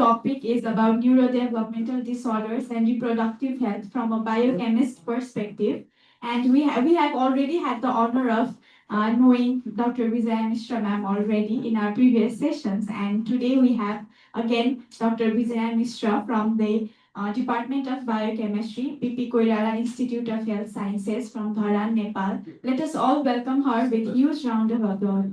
topic is about neurodevelopmental disorders and reproductive health from a biochemist perspective. And we have already had the honor of knowing Dr. Vijaya Mishra ma'am already in our previous sessions. And today we have again Dr. Vijaya Mishra from the Department of Biochemistry, BP Koirala Institute of Health Sciences from Dharan, Nepal. Let us all welcome her with a huge round of applause.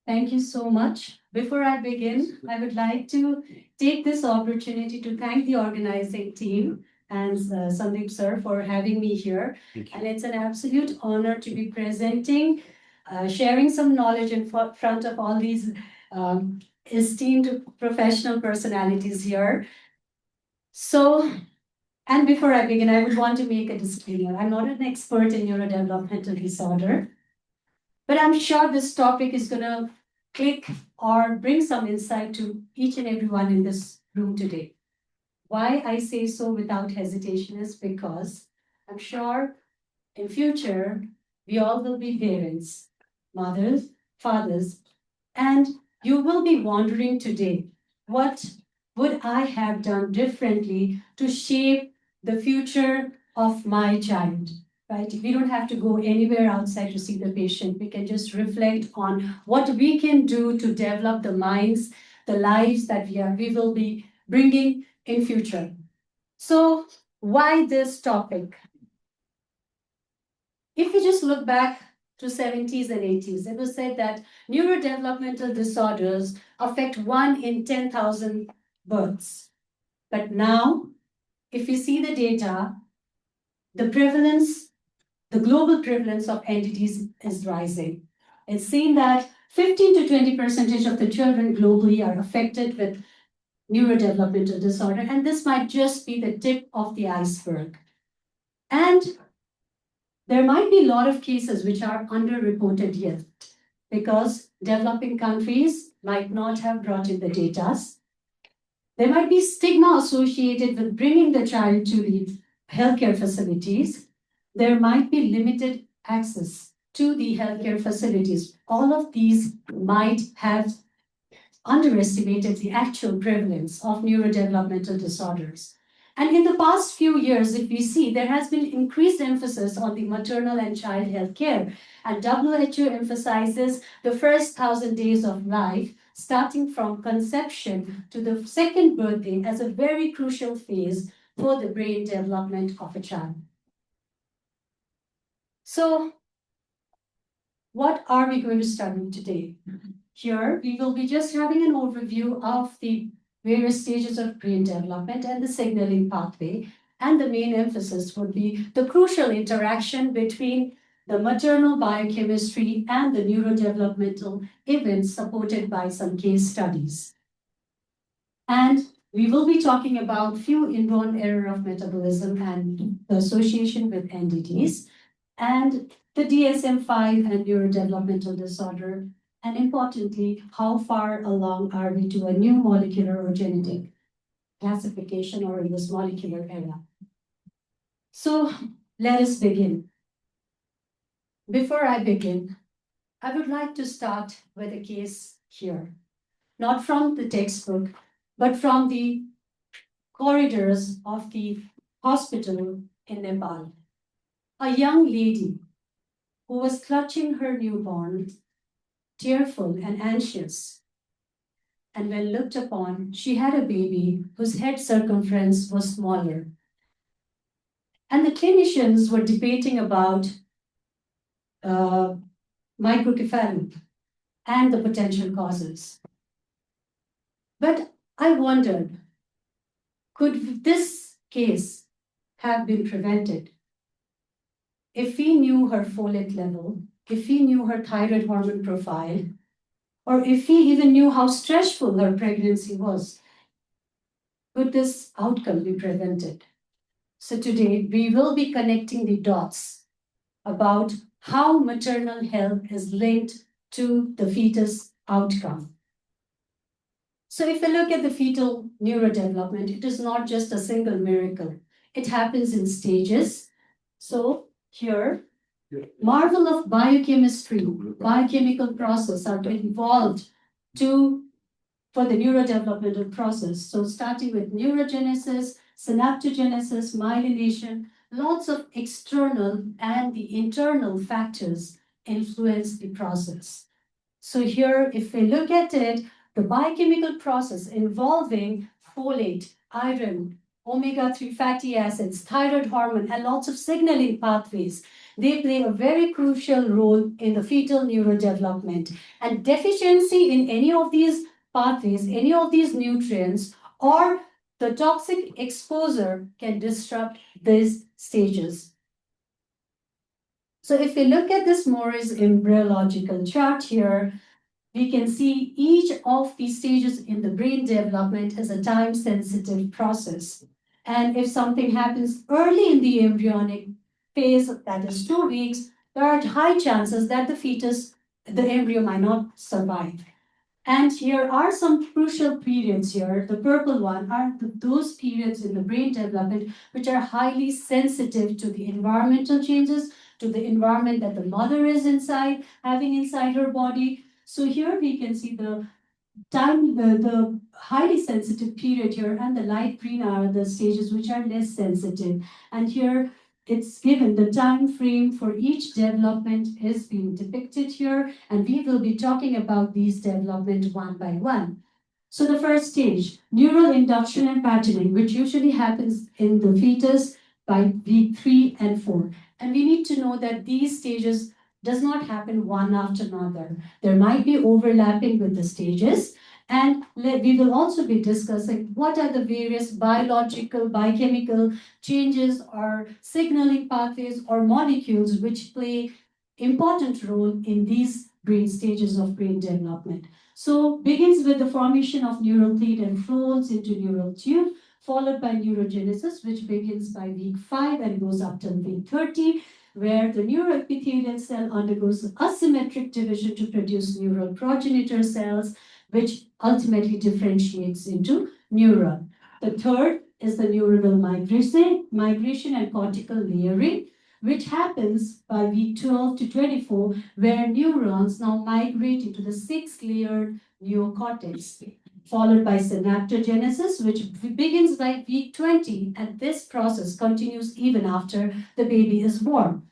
Thank you so much. Before I begin, I would like to take this opportunity to thank the organizing team and Sandeep sir for having me here. And it's an absolute honor to be presenting, sharing some knowledge in front of all these esteemed professional personalities here. And before I begin, I would want to make a disclaimer. I'm not an expert in neurodevelopmental disorder. But I'm sure this topic is going to click or bring some insight to each and everyone in this room today. Why I say so without hesitation is because I'm sure in future, we all will be parents, mothers, fathers, and you will be wondering today, what would I have done differently to shape the future of my child? Right? We don't have to go anywhere outside to see the patient. We can just reflect on what we can do to develop the minds, the lives that we will be bringing in future. So why this topic? If we just look back to 70s and 80s, it was said that neurodevelopmental disorders affect 1 in 10,000 births. But now, if we see the data, the global prevalence of entities is rising. It's seen that 15 to 20% of the children globally are affected with neurodevelopmental disorder, and this might just be the tip of the iceberg. And there might be a lot of cases which are underreported yet because developing countries might not have brought in the data. There might be stigma associated with bringing the child to the healthcare facilities. There might be limited access to the healthcare facilities. All of these might have underestimated the actual prevalence of neurodevelopmental disorders. And in the past few years, if we see, there has been increased emphasis on the maternal and child health care. And WHO emphasizes the first 1,000 days of life, starting from conception to the second birthday, as a very crucial phase for the brain development of a child. So, what are we going to study today? Here, we will be just having an overview of the various stages of brain development and the signaling pathway. And the main emphasis would be the crucial interaction between the maternal biochemistry and the neurodevelopmental events supported by some case studies. And we will be talking about few inborn error of metabolism and the association with NDDs, and the DSM-5 and neurodevelopmental disorder, and importantly, how far along are we to a new molecular or genetic classification or in this molecular era. So let us begin. Before I begin, I would like to start with a case here, not from the textbook, but from the corridors of the hospital in Nepal. A young lady who was clutching her newborn, tearful and anxious. And when looked upon, she had a baby whose head circumference was smaller. And the clinicians were debating about microcephaly and the potential causes. But I wondered, could this case have been prevented if we knew her folate level, if we knew her thyroid hormone profile, or if we even knew how stressful her pregnancy was? Could this outcome be prevented? So today we will be connecting the dots about how maternal health is linked to the fetus outcome. So if you look at the fetal neurodevelopment, it is not just a single miracle. It happens in stages. So here, marvel of biochemistry, biochemical process are involved for the neurodevelopmental process. So starting with neurogenesis, synaptogenesis, myelination, lots of external and the internal factors influence the process. So here, if we look at it, the biochemical process involving folate, iron, omega-3 fatty acids, thyroid hormone, and lots of signaling pathways, they play a very crucial role in the fetal neurodevelopment. And deficiency in any of these pathways, any of these nutrients, or the toxic exposure can disrupt these stages. So if we look at this Morris embryological chart here, we can see each of these stages in the brain development is a time-sensitive process. And if something happens early in the embryonic phase, that is 2 weeks, there are high chances that the embryo might not survive. And here are some crucial periods here. The purple one are those periods in the brain development which are highly sensitive to the environmental changes, to the environment that the mother is having inside her body. So here we can see the highly sensitive period here, and the light green are the stages which are less sensitive. And here it's given the time frame for each development is being depicted here, and we will be talking about these development one by one. So the first stage, neural induction and patterning, which usually happens in the fetus by week 3 and 4. And we need to know that these stages does not happen one after another. There might be overlapping with the stages, and we will also be discussing what are the various biological, biochemical changes or signaling pathways or molecules which play important role in these brain stages of brain development. So begins with the formation of neural cleat and folds into neural tube, followed by neurogenesis, which begins by week 5 and goes up till week 30, where the neuroepithelial cell undergoes asymmetric division to produce neural progenitor cells, which ultimately differentiates into neuron. The third is the neuronal migration and cortical layering, which happens by week 12 to 24, where neurons now migrate into the 6-layered neocortex, followed by synaptogenesis, which begins by week 20, and this process continues even after the baby is born.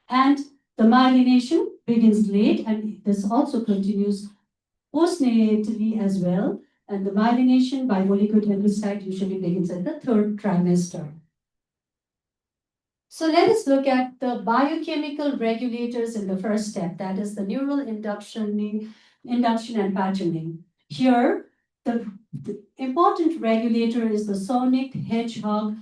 And the myelination begins late, and this also continues postnatally as well. And the myelination by oligonucleotide usually begins at the 3rd trimester. So let us look at the biochemical regulators in the first step, that is the neural induction and patterning. Here, the important regulator is the sonic hedgehog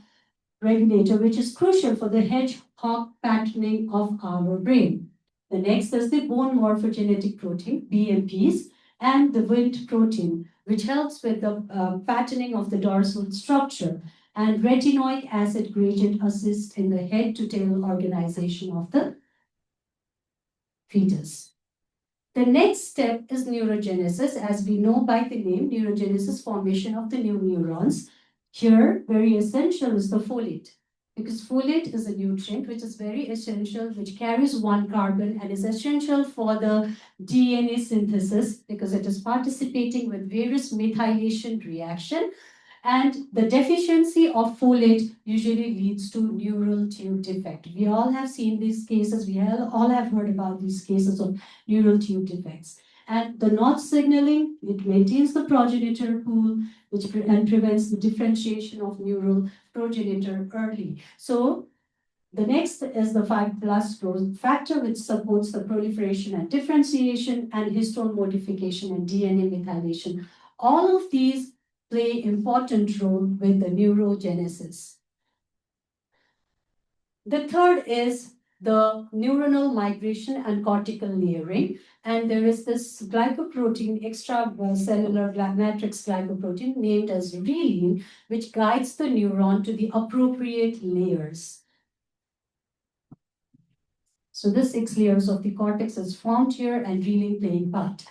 regulator, which is crucial for the hedgehog patterning of our brain. The next is the bone morphogenetic protein, BMPs, and the Wnt protein, which helps with the patterning of the dorsal structure. And retinoic acid gradient assists in the head-to-tail organization of the fetus. The next step is neurogenesis. As we know by the name, neurogenesis, formation of the new neurons. Here, very essential is the folate, because folate is a nutrient which is very essential, which carries 1 carbon and is essential for the DNA synthesis because it is participating with various methylation reaction. And the deficiency of folate usually leads to neural tube defect. We all have seen these cases. We all have heard about these cases of neural tube defects. And the not signaling, it maintains the progenitor pool, and prevents the differentiation of neural progenitor early. So the next is the 5+ growth factor, which supports the proliferation and differentiation and histone modification and DNA methylation. All of these play important role with the neurogenesis. The third is the neuronal migration and cortical layering. And there is this glycoprotein, extracellular matrix glycoprotein named as reelin, which guides the neuron to the appropriate layers. So the 6 layers of the cortex is formed here and reelin playing part.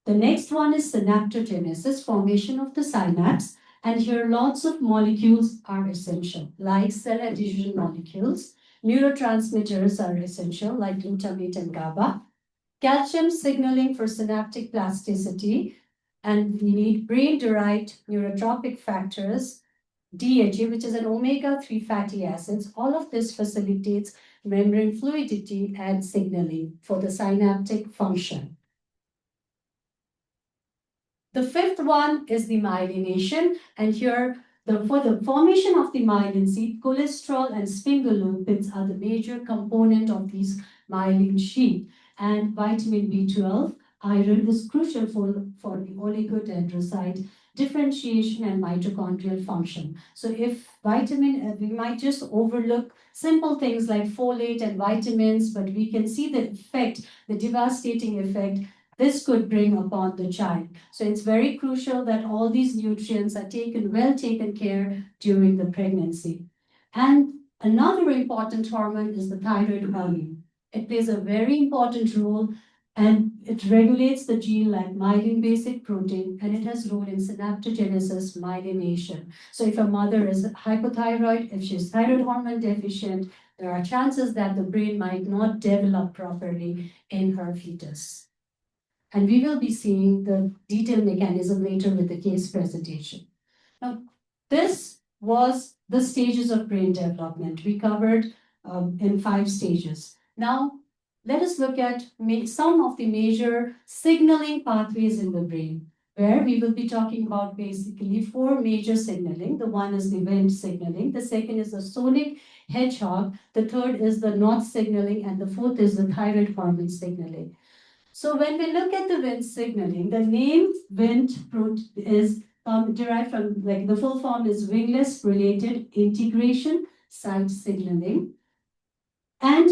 The next one is synaptogenesis, formation of the synapse. And here lots of molecules are essential, like cell adhesion molecules. Neurotransmitters are essential, like glutamate and GABA. Calcium signaling for synaptic plasticity. And we need brain-derived neurotropic factors, DHA, which is an omega-3 fatty acids. All of this facilitates membrane fluidity and signaling for the synaptic function. The fifth one is the myelination, and here for the formation of the myelin sheath, cholesterol and sphingolipids are the major component of these myelin sheath, and vitamin B12, iron is crucial for the oligodendrocyte differentiation and mitochondrial function. So if we might just overlook simple things like folate and vitamins, but we can see the effect, the devastating effect this could bring upon the child. So it's very crucial that all these nutrients are well taken care during the pregnancy. And another important hormone is the thyroid hormone. It plays a very important role and it regulates the gene like myelin basic protein, and it has role in synaptogenesis myelination. So if a mother is hypothyroid, if she's thyroid hormone deficient, there are chances that the brain might not develop properly in her fetus. And we will be seeing the detailed mechanism later with the case presentation. Now, this was the stages of brain development. We covered in 5 stages. Now, let us look at some of the major signaling pathways in the brain, where we will be talking about basically 4 major signaling. The one is the Wnt signaling, the second is the sonic hedgehog, the third is the Notch signaling, and the fourth is the thyroid hormone signaling. So when we look at the Wnt signaling, the name Wnt is derived from, like the full form is wingless related integration site signaling. And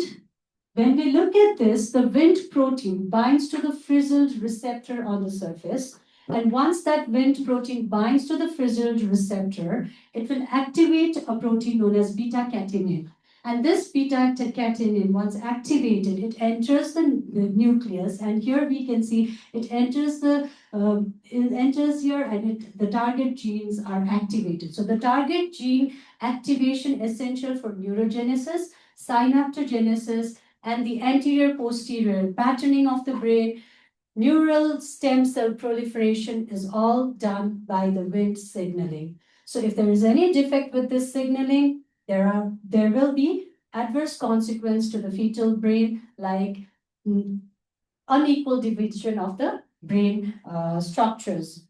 when we look at this, the Wnt protein binds to the frizzled receptor on the surface. And once that Wnt protein binds to the frizzled receptor, it will activate a protein known as beta-catenin. And this beta-catenin, once activated, it enters the nucleus. And here we can see it enters here, and the target genes are activated. So the target gene activation essential for neurogenesis, synaptogenesis, and the anterior-posterior patterning of the brain, neural stem cell proliferation is all done by the Wnt signaling. So if there is any defect with this signaling, there will be adverse consequence to the fetal brain, like unequal division of the brain structures.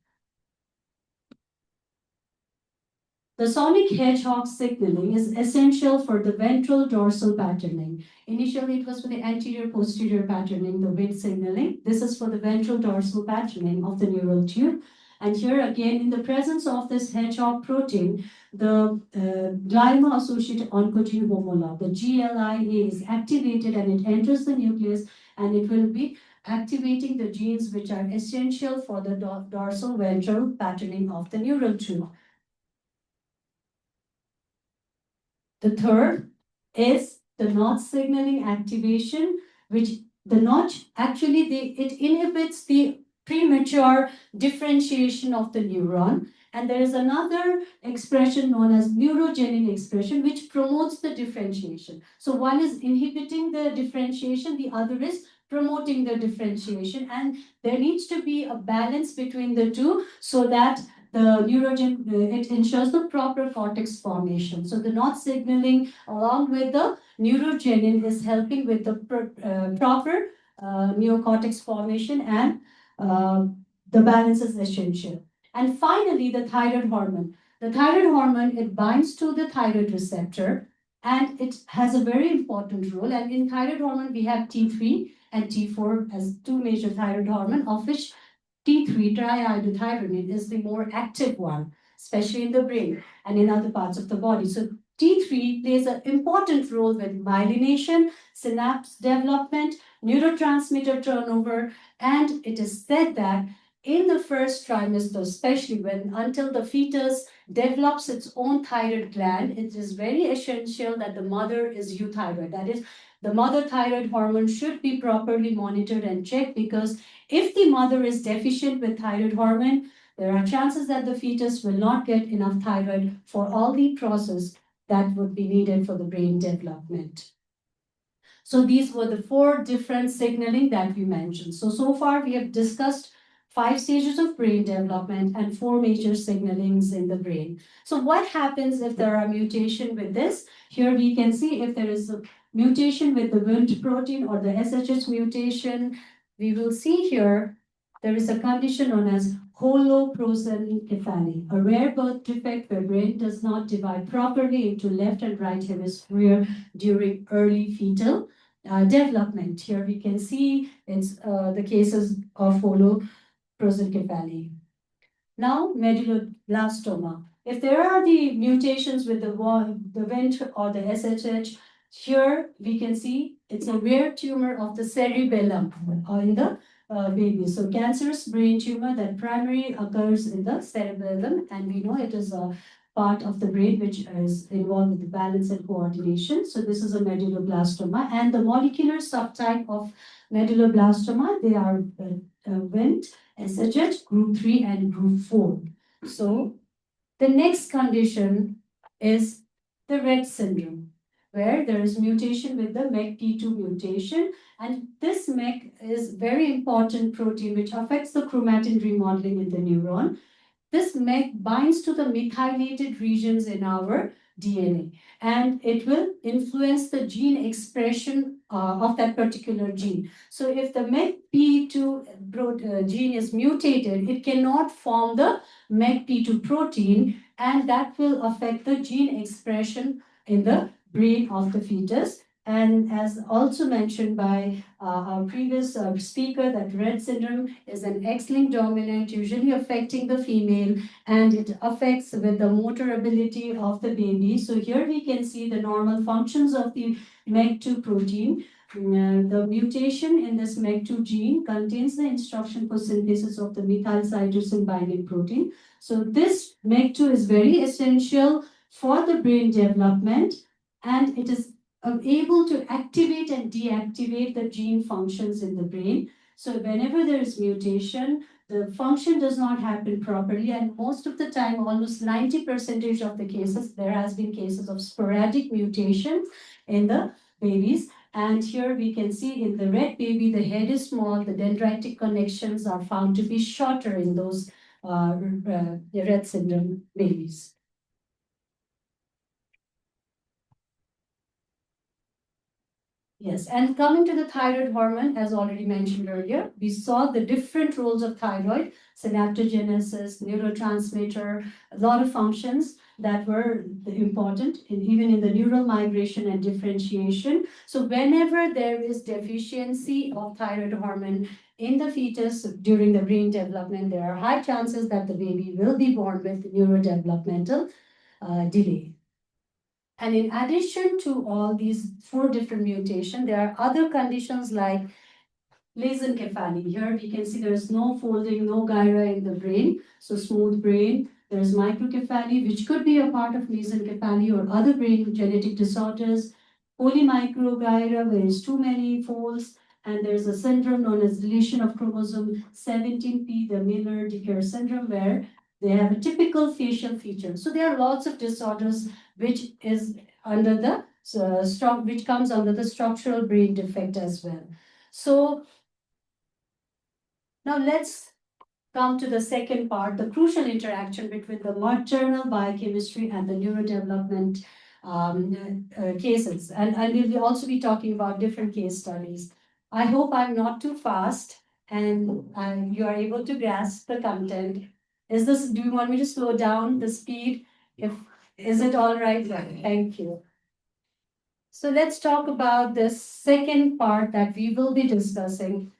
The sonic hedgehog signaling is essential for the ventral dorsal patterning. Initially, it was for the anterior posterior patterning, the Wnt signaling. This is for the ventral dorsal patterning of the neural tube. And here again, in the presence of this hedgehog protein, the glyma-associated oncogene homolog, the GLIA, is activated and it enters the nucleus, and it will be activating the genes which are essential for the dorsal ventral patterning of the neural tube. The third is the Notch signaling activation, which the Notch actually it inhibits the premature differentiation of the neuron. And there is another expression known as neurogenin expression, which promotes the differentiation. So one is inhibiting the differentiation, the other is promoting the differentiation. And there needs to be a balance between the two so that the it ensures the proper cortex formation. So the Notch signaling along with the neurogenin is helping with the proper neocortex formation, and the balance is essential. And finally, the thyroid hormone. The thyroid hormone, it binds to the thyroid receptor and it has a very important role. And in thyroid hormone, we have T3 and T4 as 2 major thyroid hormone, of which T3, triiodothyronine, is the more active one, especially in the brain and in other parts of the body. So T3 plays an important role with myelination, synapse development, neurotransmitter turnover, and it is said that in the first trimester, especially until the fetus develops its own thyroid gland, it is very essential that the mother is euthyroid. That is, the mother thyroid hormone should be properly monitored and checked, because if the mother is deficient with thyroid hormone, there are chances that the fetus will not get enough thyroid for all the process that would be needed for the brain development. So these were the 4 different signaling that we mentioned. So far we have discussed 5 stages of brain development, and 4 major signalings in the brain. So what happens if there are mutation with this? Here we can see if there is a mutation with the Wnt protein or the SHH mutation. We will see here there is a condition known as holoprosencephaly, a rare birth defect where brain does not divide properly into left and right hemisphere during early fetal development. Here we can see it's the cases of holoprosencephaly. Now, medulloblastoma. If there are the mutations with the Wnt or the SHH, here we can see it's a rare tumor of the cerebellum in the baby. So cancerous brain tumor that primarily occurs in the cerebellum, and we know it is a part of the brain which is involved with the balance and coordination. So this is a medulloblastoma, and the molecular subtype of medulloblastoma, they are Wnt, SHH, group 3 and group 4. So the next condition is the Rett syndrome, where there is mutation with the MECP2 mutation, and this MEC is very important protein which affects the chromatin remodeling in the neuron. This MEC binds to the methylated regions in our DNA, and it will influence the gene expression of that particular gene. So if the MECP2 gene is mutated, it cannot form the MECP2 protein, and that will affect the gene expression in the brain of the fetus. And as also mentioned by our previous speaker, that Rett syndrome is an X-linked dominant, usually affecting the female, and it affects with the motor ability of the baby. So here we can see the normal functions of the MEC2 protein. The mutation in this MEC2 gene contains the instruction for synthesis of the methyl cytosine binding protein. So this MEC2 is very essential for the brain development, and it is able to activate and deactivate the gene functions in the brain. So whenever there is mutation, the function does not happen properly, and most of the time, almost 90% of the cases, there has been cases of sporadic mutations in the babies. And here we can see in the Rett baby, the head is small, the dendritic connections are found to be shorter in those Rett syndrome babies. Yes, and coming to the thyroid hormone, as already mentioned earlier, we saw the different roles of thyroid, synaptogenesis, neurotransmitter, a lot of functions that were important, even in the neural migration and differentiation. So whenever there is deficiency of thyroid hormone in the fetus during the brain development, there are high chances that the baby will be born with neurodevelopmental delay. And in addition to all these 4 different mutations, there are other conditions like mesencephaly. Here we can see there is no folding, no gyra in the brain, so smooth brain. There is microcephaly, which could be a part of mesencephaly or other brain genetic disorders. Polymicrogyra, where there is too many folds, and there is a syndrome known as deletion of chromosome 17p, the Miller-Dieker syndrome, where they have a typical facial feature. So there are lots of disorders which is under the which comes under the structural brain defect as well. So now let's come to the second part, the crucial interaction between the maternal biochemistry and the neurodevelopment cases. And we'll also be talking about different case studies. I hope I'm not too fast and you are able to grasp the content. Do you want me to slow down the speed? Is it all right? Thank you. So let's talk about this second part that we will be discussing.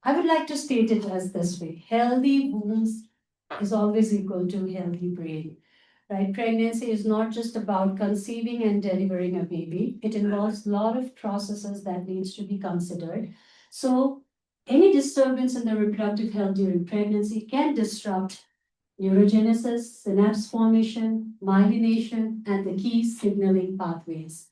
I would like to state it as this way. Healthy wombs is always equal to healthy brain. Right? Pregnancy is not just about conceiving and delivering a baby. It involves a lot of processes that needs to be considered. So any disturbance in the reproductive health during pregnancy can disrupt neurogenesis, synapse formation, myelination, and the key signaling pathways.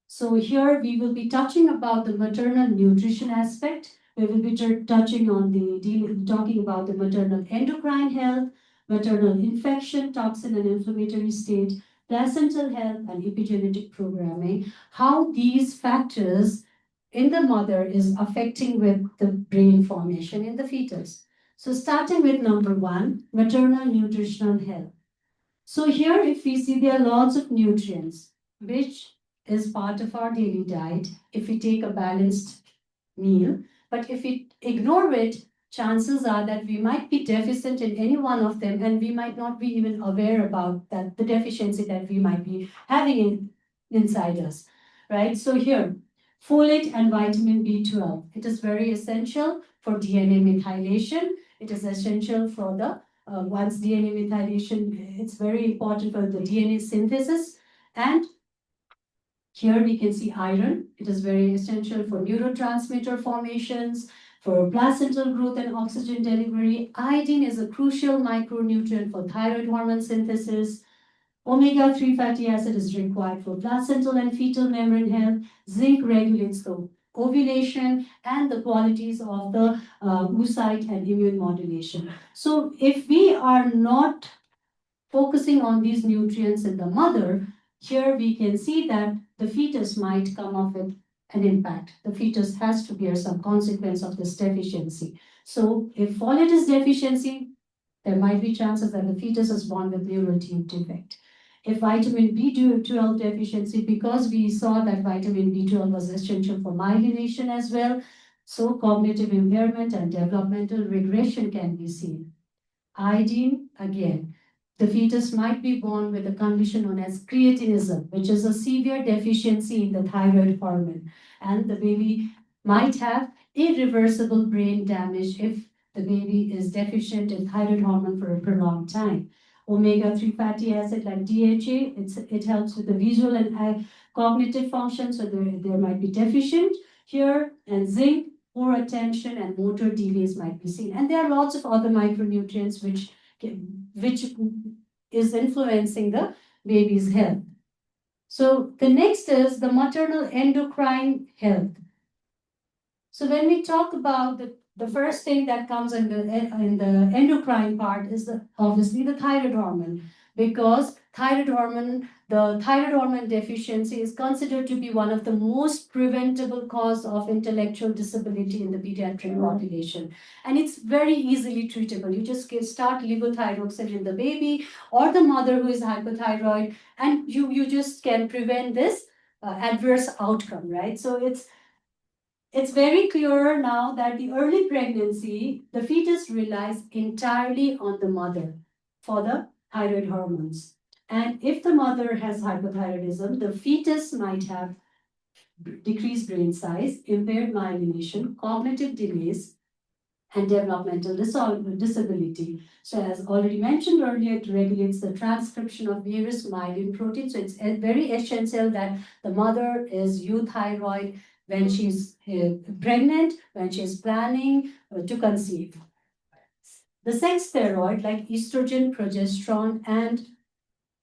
So here we will be touching about the maternal nutrition aspect. We will be talking about the maternal endocrine health, maternal infection, toxin and inflammatory state, placental health, and epigenetic programming, how these factors in the mother is affecting with the brain formation in the fetus. So starting with number one, maternal nutritional health. So here, if we see, there are lots of nutrients, which is part of our daily diet if we take a balanced meal. But if we ignore it, chances are that we might be deficient in any one of them, and we might not be even aware about that the deficiency that we might be having inside us, right? So here, folate and vitamin B12. It is very essential for DNA methylation. It is essential for the once DNA methylation, it's very important for the DNA synthesis. And here we can see iron. It is very essential for neurotransmitter formations, for placental growth and oxygen delivery. Iodine is a crucial micronutrient for thyroid hormone synthesis. Omega-3 fatty acid is required for placental and fetal membrane health. Zinc regulates the ovulation and the qualities of the oocyte and immune modulation. So if we are not focusing on these nutrients in the mother, here we can see that the fetus might come up with an impact. The fetus has to bear some consequence of this deficiency. So if folate is deficiency, there might be chances that the fetus is born with neurotube defect. If vitamin B12 deficiency, because we saw that vitamin B12 was essential for myelination as well, so cognitive impairment and developmental regression can be seen. Iodine, again, the fetus might be born with a condition known as creatinism, which is a severe deficiency in the thyroid hormone. And the baby might have irreversible brain damage if the baby is deficient in thyroid hormone for a prolonged time. Omega-3 fatty acid like DHA, it helps with the visual and cognitive function, so there might be deficient here. And zinc, poor attention and motor delays might be seen. And there are lots of other micronutrients which is influencing the baby's health. So the next is the maternal endocrine health. So when we talk about the first thing that comes in the endocrine part is obviously the thyroid hormone, because the thyroid hormone deficiency is considered to be one of the most preventable cause of intellectual disability in the pediatric population. And it's very easily treatable. You just start levothyroxine in the baby or the mother who is hypothyroid, and you just can prevent this adverse outcome, right? So it's very clear now that the early pregnancy, the fetus relies entirely on the mother for the thyroid hormones. And if the mother has hypothyroidism, the fetus might have decreased brain size, impaired myelination, cognitive delays, and developmental disability. So as already mentioned earlier, it regulates the transcription of various myelin proteins. So it's very essential that the mother is euthyroid when she's pregnant, when she's planning to conceive. The sex steroid like estrogen, progesterone, and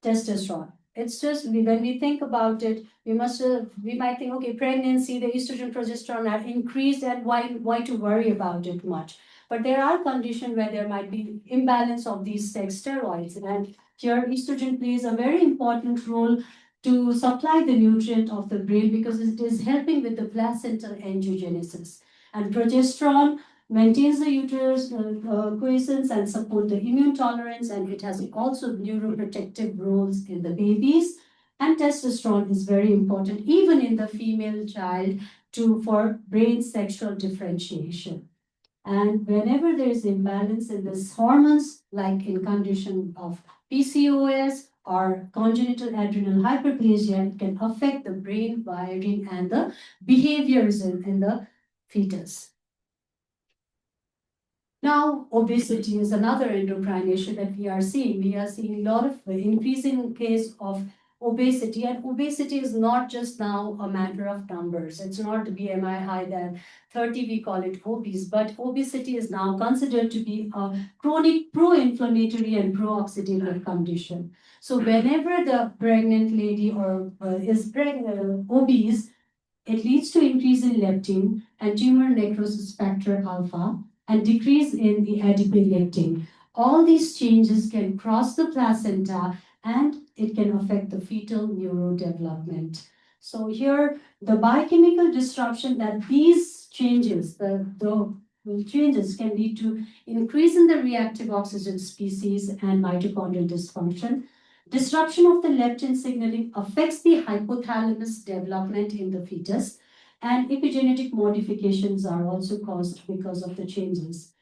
testosterone. It's just when we think about it, we might think, okay, pregnancy, the estrogen, progesterone are increased, and why to worry about it much? But there are conditions where there might be imbalance of these sex steroids, and here estrogen plays a very important role to supply the nutrient of the brain because it is helping with the placental angiogenesis. And progesterone maintains the uterus quiescence and support the immune tolerance, and it has also neuroprotective roles in the babies. And testosterone is very important even in the female child for brain sexual differentiation. And whenever there is imbalance in these hormones, like in condition of PCOS or congenital adrenal hyperplasia, it can affect the brain wiring and the behaviors in the fetus. Now, obesity is another endocrine issue that we are seeing. We are seeing a lot of increasing case of obesity, and obesity is not just now a matter of numbers. It's not BMI higher than 30, we call it obese, but obesity is now considered to be a chronic pro-inflammatory and pro-oxidative condition. So whenever the pregnant lady or is obese, it leads to increase in leptin and tumor necrosis factor alpha and decrease in the adiponectin. All these changes can cross the placenta and it can affect the fetal neurodevelopment. So here, the biochemical disruption that these changes, the changes can lead to increase in the reactive oxygen species and mitochondrial dysfunction. Disruption of the leptin signaling affects the hypothalamus development in the fetus, and epigenetic modifications are also caused because of the changes.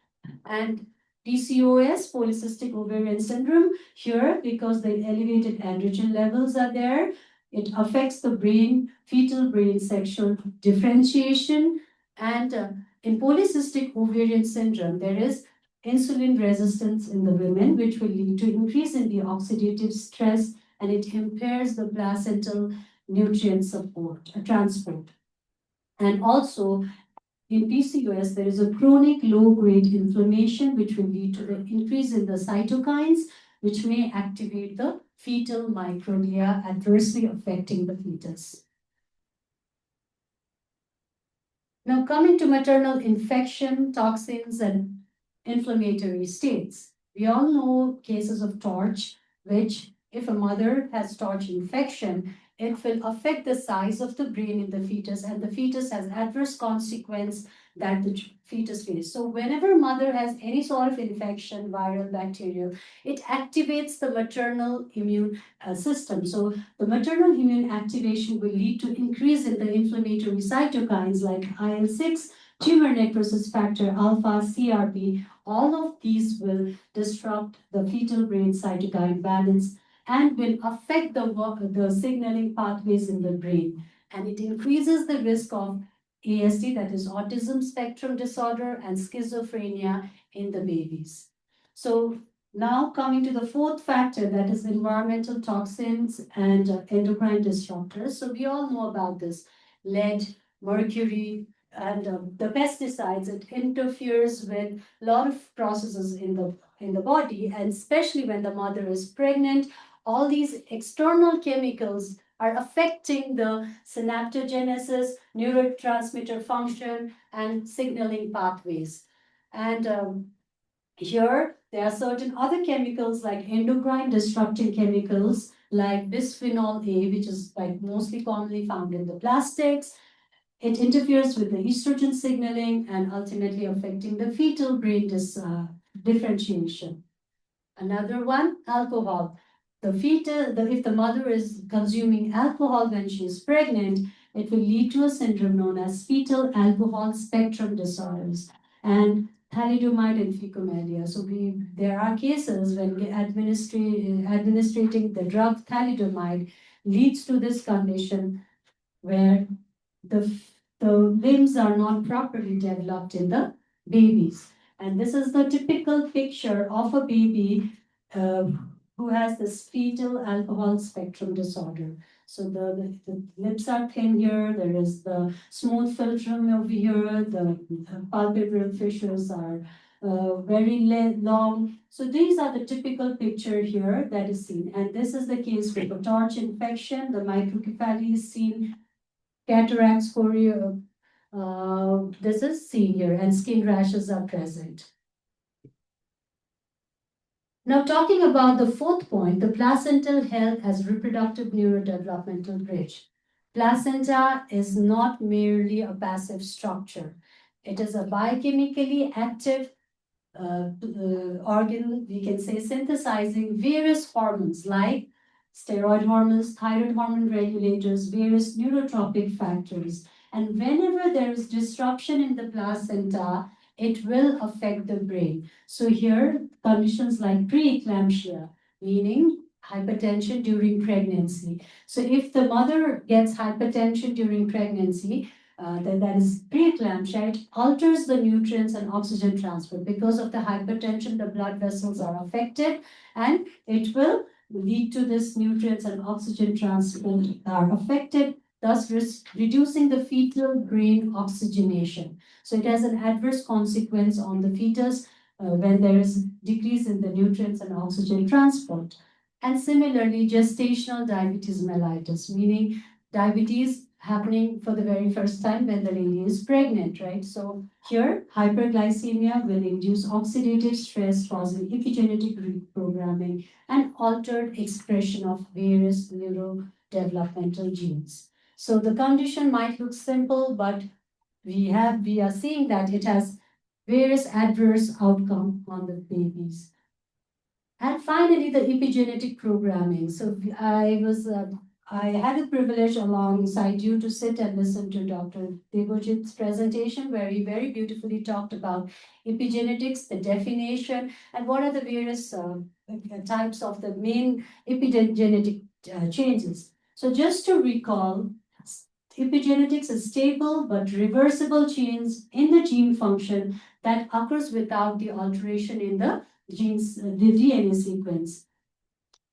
And PCOS, polycystic ovarian syndrome, here because the elevated androgen levels are there, it affects the brain, fetal brain sexual differentiation. And in polycystic ovarian syndrome, there is insulin resistance in the women, which will lead to increase in the oxidative stress, and it impairs the placental nutrient support, transport. And also in PCOS, there is a chronic low-grade inflammation which will lead to the increase in the cytokines, which may activate the fetal microglia, adversely affecting the fetus. Now, coming to maternal infection, toxins, and inflammatory states. We all know cases of TORCH, which, if a mother has TORCH infection, it will affect the size of the brain in the fetus, and the fetus has adverse consequence that the fetus faces. So whenever mother has any sort of infection, viral, bacterial, it activates the maternal immune system. So the maternal immune activation will lead to increase in the inflammatory cytokines like IL-6, tumor necrosis factor alpha, CRP. All of these will disrupt the fetal brain cytokine balance and will affect the signaling pathways in the brain. And it increases the risk of ASD, that is autism spectrum disorder, and schizophrenia in the babies. So now coming to the fourth factor, that is environmental toxins and endocrine disruptors. So we all know about this: lead, mercury, and the pesticides. It interferes with a lot of processes in the body, and especially when the mother is pregnant, all these external chemicals are affecting the synaptogenesis, neurotransmitter function, and signaling pathways. And here, there are certain other chemicals like endocrine disrupting chemicals like bisphenol A, which is like mostly commonly found in the plastics. It interferes with the estrogen signaling and ultimately affecting the fetal brain differentiation. Another one, alcohol. If the mother is consuming alcohol when she is pregnant, it will lead to a syndrome known as fetal alcohol spectrum disorders and thalidomide and fecomelia. So there are cases when administrating the drug thalidomide leads to this condition where the, the limbs are not properly developed in the babies. And this is the typical picture of a baby who has this fetal alcohol spectrum disorder. So the lips are thin here, there is the smooth philtrum over here, the palpebral fissures are very long. So these are the typical picture here that is seen. And this is the case with the TORCH infection. The microcephaly is seen, cataracts, chorea, this is seen here, and skin rashes are present. Now, talking about the fourth point, the placental health as reproductive neurodevelopmental bridge. Placenta is not merely a passive structure. It is a biochemically active organ, we can say, synthesizing various hormones like steroid hormones, thyroid hormone regulators, various neurotropic factors. And whenever there is disruption in the placenta, it will affect the brain. So here, conditions like preeclampsia, meaning hypertension during pregnancy. So if the mother gets hypertension during pregnancy, that is preeclampsia, it alters the nutrients and oxygen transfer. Because of the hypertension, the blood vessels are affected, and it will lead to this nutrients and oxygen transport are affected, thus reducing the fetal brain oxygenation. So it has an adverse consequence on the fetus when there is decrease in the nutrients and oxygen transport. And similarly, gestational diabetes mellitus, meaning diabetes happening for the very first time when the lady is pregnant, right? So here, hyperglycemia will induce oxidative stress, causing epigenetic reprogramming and altered expression of various neurodevelopmental genes. So the condition might look simple, but we are seeing that it has various adverse outcome on the babies. And finally, the epigenetic programming. So I had the privilege alongside you to sit and listen to Dr. Devojit's presentation, where he very beautifully talked about epigenetics, the definition, and what are the various types of the main epigenetic changes. So just to recall, epigenetics is stable but reversible change in the gene function that occurs without the alteration in the the DNA sequence.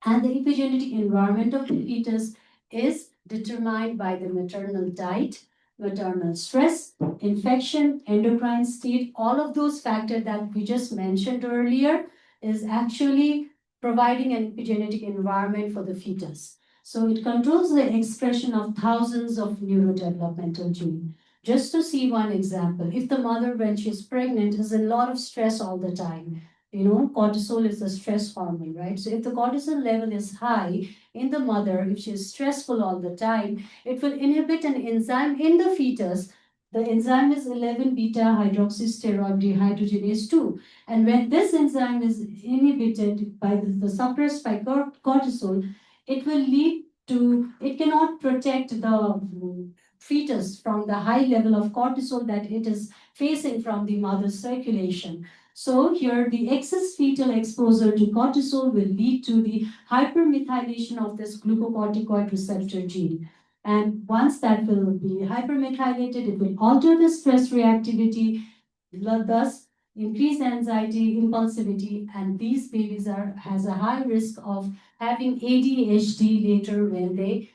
And the epigenetic environment of the fetus is determined by the maternal diet, maternal stress, infection, endocrine state, all of those factors that we just mentioned earlier is actually providing an epigenetic environment for the fetus. So it controls the expression of thousands of neurodevelopmental genes. Just to see one example, if the mother, when she's pregnant, is in a lot of stress all the time, cortisol is a stress hormone, right? So if the cortisol level is high in the mother, if she is stressful all the time, it will inhibit an enzyme in the fetus. The enzyme is 11 beta hydroxysteroid dehydrogenase 2. And when this enzyme is inhibited by suppressed by cortisol, it will lead to, it cannot protect the fetus from the high level of cortisol that it is facing from the mother's circulation. So here the excess fetal exposure to cortisol will lead to the hypermethylation of this glucocorticoid receptor gene. And once that will be hypermethylated, it will alter the stress reactivity, thus increase anxiety, impulsivity, and these babies has a high risk of having ADHD later when they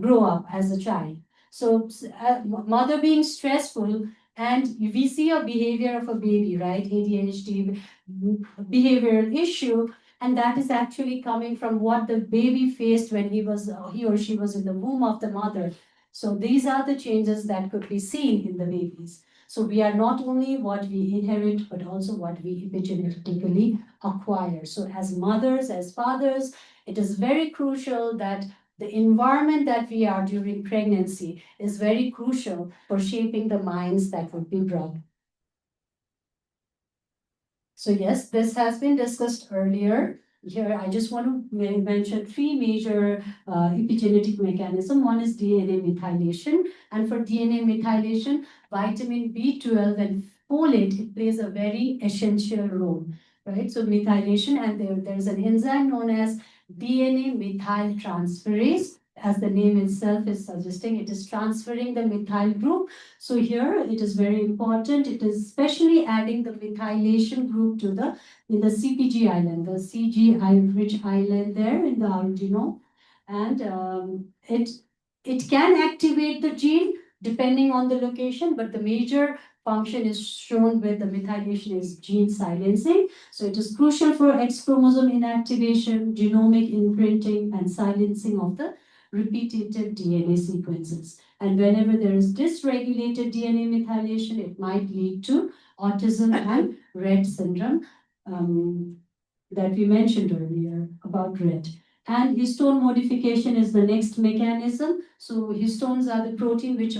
grow up as a child. So mother being stressful, and we see a behavior of a baby, right? ADHD behavioral issue, and that is actually coming from what the baby faced when he or she was in the womb of the mother. So these are the changes that could be seen in the babies. So we are not only what we inherit, but also what we epigenetically acquire. So as mothers, as fathers, it is very crucial that the environment that we are during pregnancy is very crucial for shaping the minds that would be brought. So yes, this has been discussed earlier. Here, I just want to mention three major epigenetic mechanisms. One is DNA methylation. And for DNA methylation, vitamin B12 and folate, it plays a very essential role, right? So methylation, and there's an enzyme known as DNA methyltransferase. As the name itself is suggesting, it is transferring the methyl group. So here it is very important. It is especially adding the methylation group to in the CPG island, the CG rich island there in the Arduino, and it can activate the gene depending on the location, but the major function is shown with the methylation is gene silencing. So it is crucial for X chromosome inactivation, genomic imprinting, and silencing of the repetitive DNA sequences. And whenever there is dysregulated DNA methylation, it might lead to autism and Rett syndrome that we mentioned earlier about Rett. And histone modification is the next mechanism. So histones are the protein which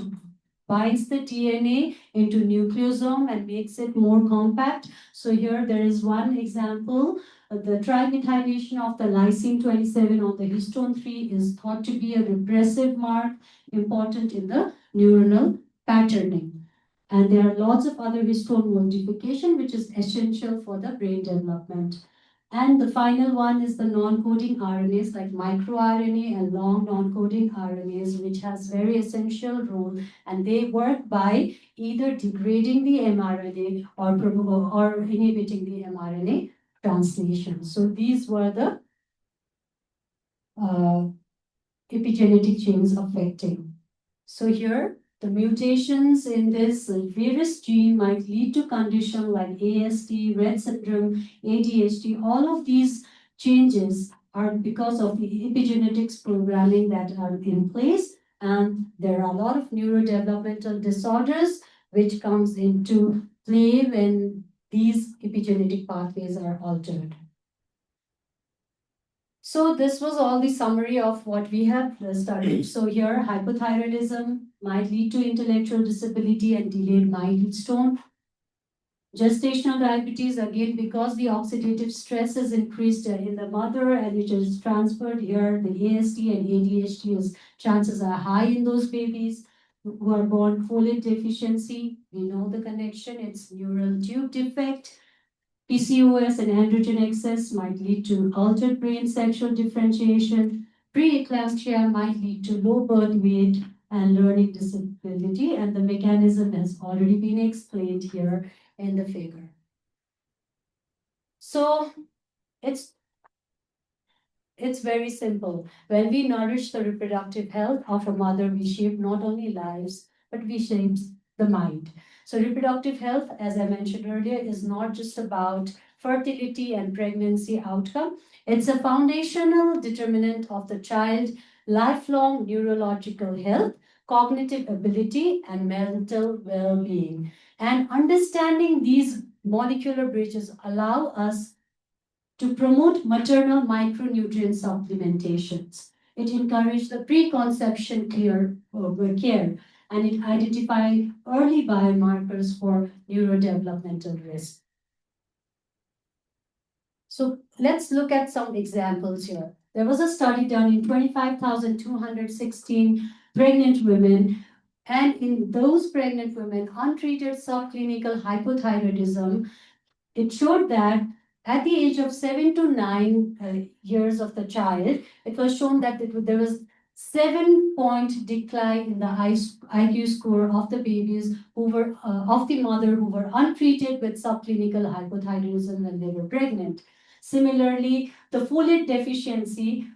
binds the DNA into nucleosome and makes it more compact. So here there is one example. The trimethylation of the lysine 27 on the histone 3 is thought to be a repressive mark important in the neuronal patterning. And there are lots of other histone modification which is essential for the brain development. And the final one is the non-coding RNAs like microRNA and long non-coding RNAs, which has very essential role, and they work by either degrading the mRNA or inhibiting the mRNA translation. So these were the epigenetic chains affecting. So here, the mutations in this virus gene might lead to conditions like ASD, Rett syndrome, ADHD. All of these changes are because of the epigenetics programming that are in place. And there are a lot of neurodevelopmental disorders which comes into play when these epigenetic pathways are altered. So this was all the summary of what we have studied. So here, hypothyroidism might lead to intellectual disability and delayed milestone. Gestational diabetes, again, because the oxidative stress is increased in the mother and it is transferred here, the ASD and ADHD chances are high in those babies who are born folate deficiency. We know the connection, it's neural tube defect. PCOS and androgen excess might lead to altered brain sexual differentiation. Preeclampsia might lead to low birth weight and learning disability, and the mechanism has already been explained here in the figure. So it's very simple. When we nourish the reproductive health of a mother, we shape not only lives, but we shape the mind. So reproductive health, as I mentioned earlier, is not just about fertility and pregnancy outcome. It's a foundational determinant of the child lifelong neurological health, cognitive ability, and mental well-being. And understanding these molecular bridges allow us to promote maternal micronutrient supplementations. It encouraged the preconception care and it identified early biomarkers for neurodevelopmental risk. So let's look at some examples here. There was a study done in 25,216 pregnant women, and in those pregnant women, untreated subclinical hypothyroidism, it showed that at the age of 7 to 9 years of the child, it was shown that there was 7-point decline in the IQ score of the babies who were of the mother who were untreated with subclinical hypothyroidism when they were pregnant. Similarly, the folate deficiency,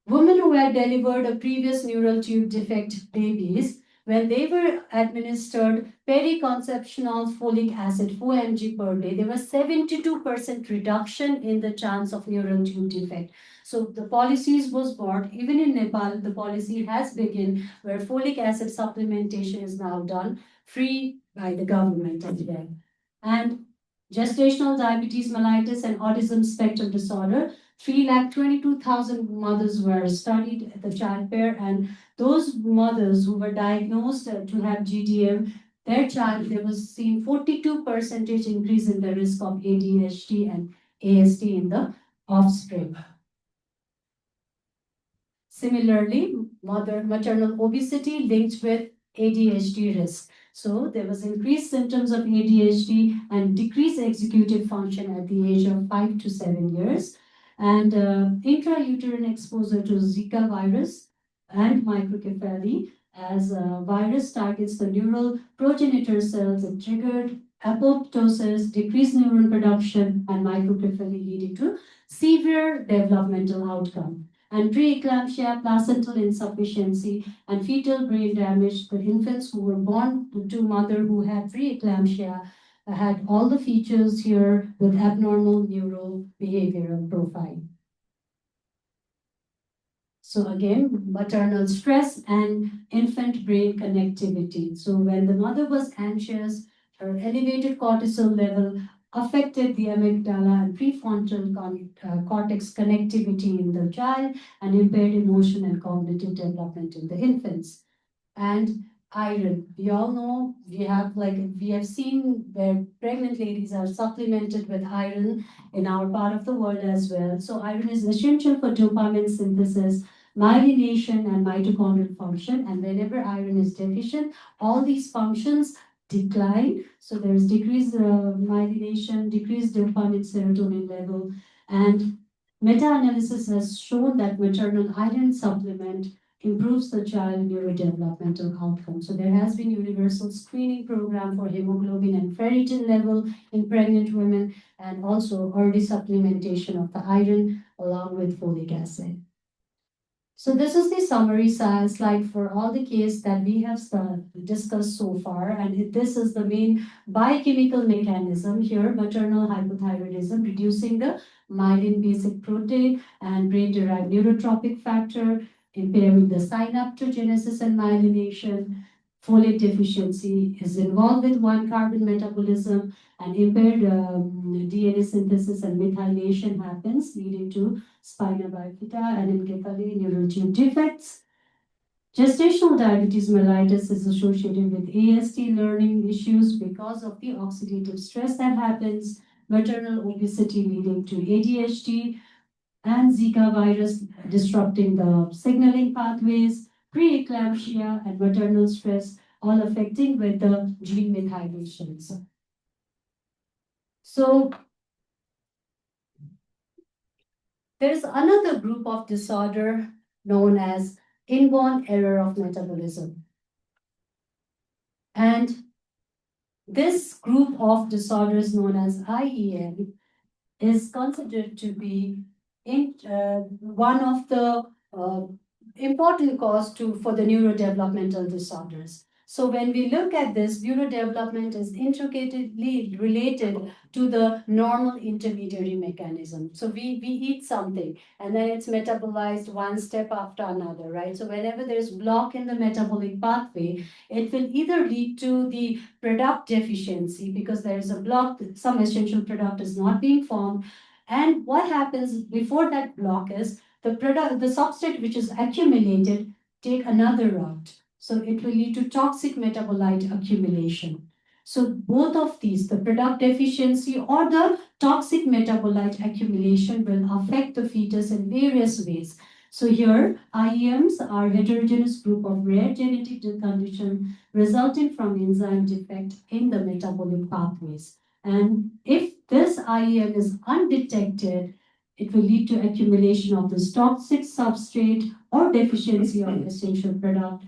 women who had delivered a previous neural tube defect babies, when they were administered periconceptional folic acid, 4 mg per day, there was 72% reduction in the chance of neural tube defect. So the policies was brought, even in Nepal, the policy has begun where folic acid supplementation is now done free by the government as well. And gestational diabetes mellitus and autism spectrum disorder, 322,000 mothers were studied at the child pair, and those mothers who were diagnosed to have GDM, their child, there was seen 42% increase in the risk of ADHD and ASD in the offspring. Similarly, maternal obesity linked with ADHD risk. So there was increased symptoms of ADHD and decreased executive function at the age of 5 to 7 years. And intrauterine exposure to Zika virus and microcephaly, as virus targets the neural progenitor cells, it triggered apoptosis, decreased neuron production, and microcephaly leading to severe developmental outcome. And preeclampsia, placental insufficiency, and fetal brain damage. The infants who were born to mother who had preeclampsia had all the features here with abnormal neural behavioral profile. So again, maternal stress and infant brain connectivity. So when the mother was anxious, her elevated cortisol level affected the amygdala and prefrontal cortex connectivity in the child and impaired emotion and cognitive development in the infants. And iron, we all know we have seen where pregnant ladies are supplemented with iron in our part of the world as well. So iron is essential for dopamine synthesis, myelination, and mitochondrial function. And whenever iron is deficient, all these functions decline. So there's decreased myelination, decreased dopamine serotonin level, and meta-analysis has shown that maternal iron supplement improves the child neurodevelopmental outcome. So there has been universal screening program for hemoglobin and ferritin level in pregnant women, and also early supplementation of the iron along with folic acid. So this is the summary slide for all the case that we have discussed so far, and this is the main biochemical mechanism here: maternal hypothyroidism, reducing the myelin basic protein and brain-derived neurotropic factor, impairing the synaptogenesis and myelination, folate deficiency is involved with one carbon metabolism, and impaired DNA synthesis and methylation happens, leading to spina bifida and encephaly neural tube defects. Gestational diabetes mellitus is associated with ASD learning issues because of the oxidative stress that happens, maternal obesity leading to ADHD, and Zika virus disrupting the signaling pathways, preeclampsia and maternal stress, all affecting with the gene methylations. So there's another group of disorder known as inborn error of metabolism. And this group of disorders known as IEM is considered to be one of the important cause for the neurodevelopmental disorders. So when we look at this, neurodevelopment is intricately related to the normal intermediary mechanism. So we eat something and then it's metabolized one step after another, right? So whenever there's block in the metabolic pathway, it will either lead to the product deficiency because there is a block, some essential product is not being formed. And what happens before that block is the substrate which is accumulated take another route. So it will lead to toxic metabolite accumulation. So both of these, the product deficiency or the toxic metabolite accumulation, will affect the fetus in various ways. So here, IEMs are heterogeneous group of rare genetic condition resulting from enzyme defect in the metabolic pathways. And if this IEM is undetected, it will lead to accumulation of this toxic substrate or deficiency of essential product,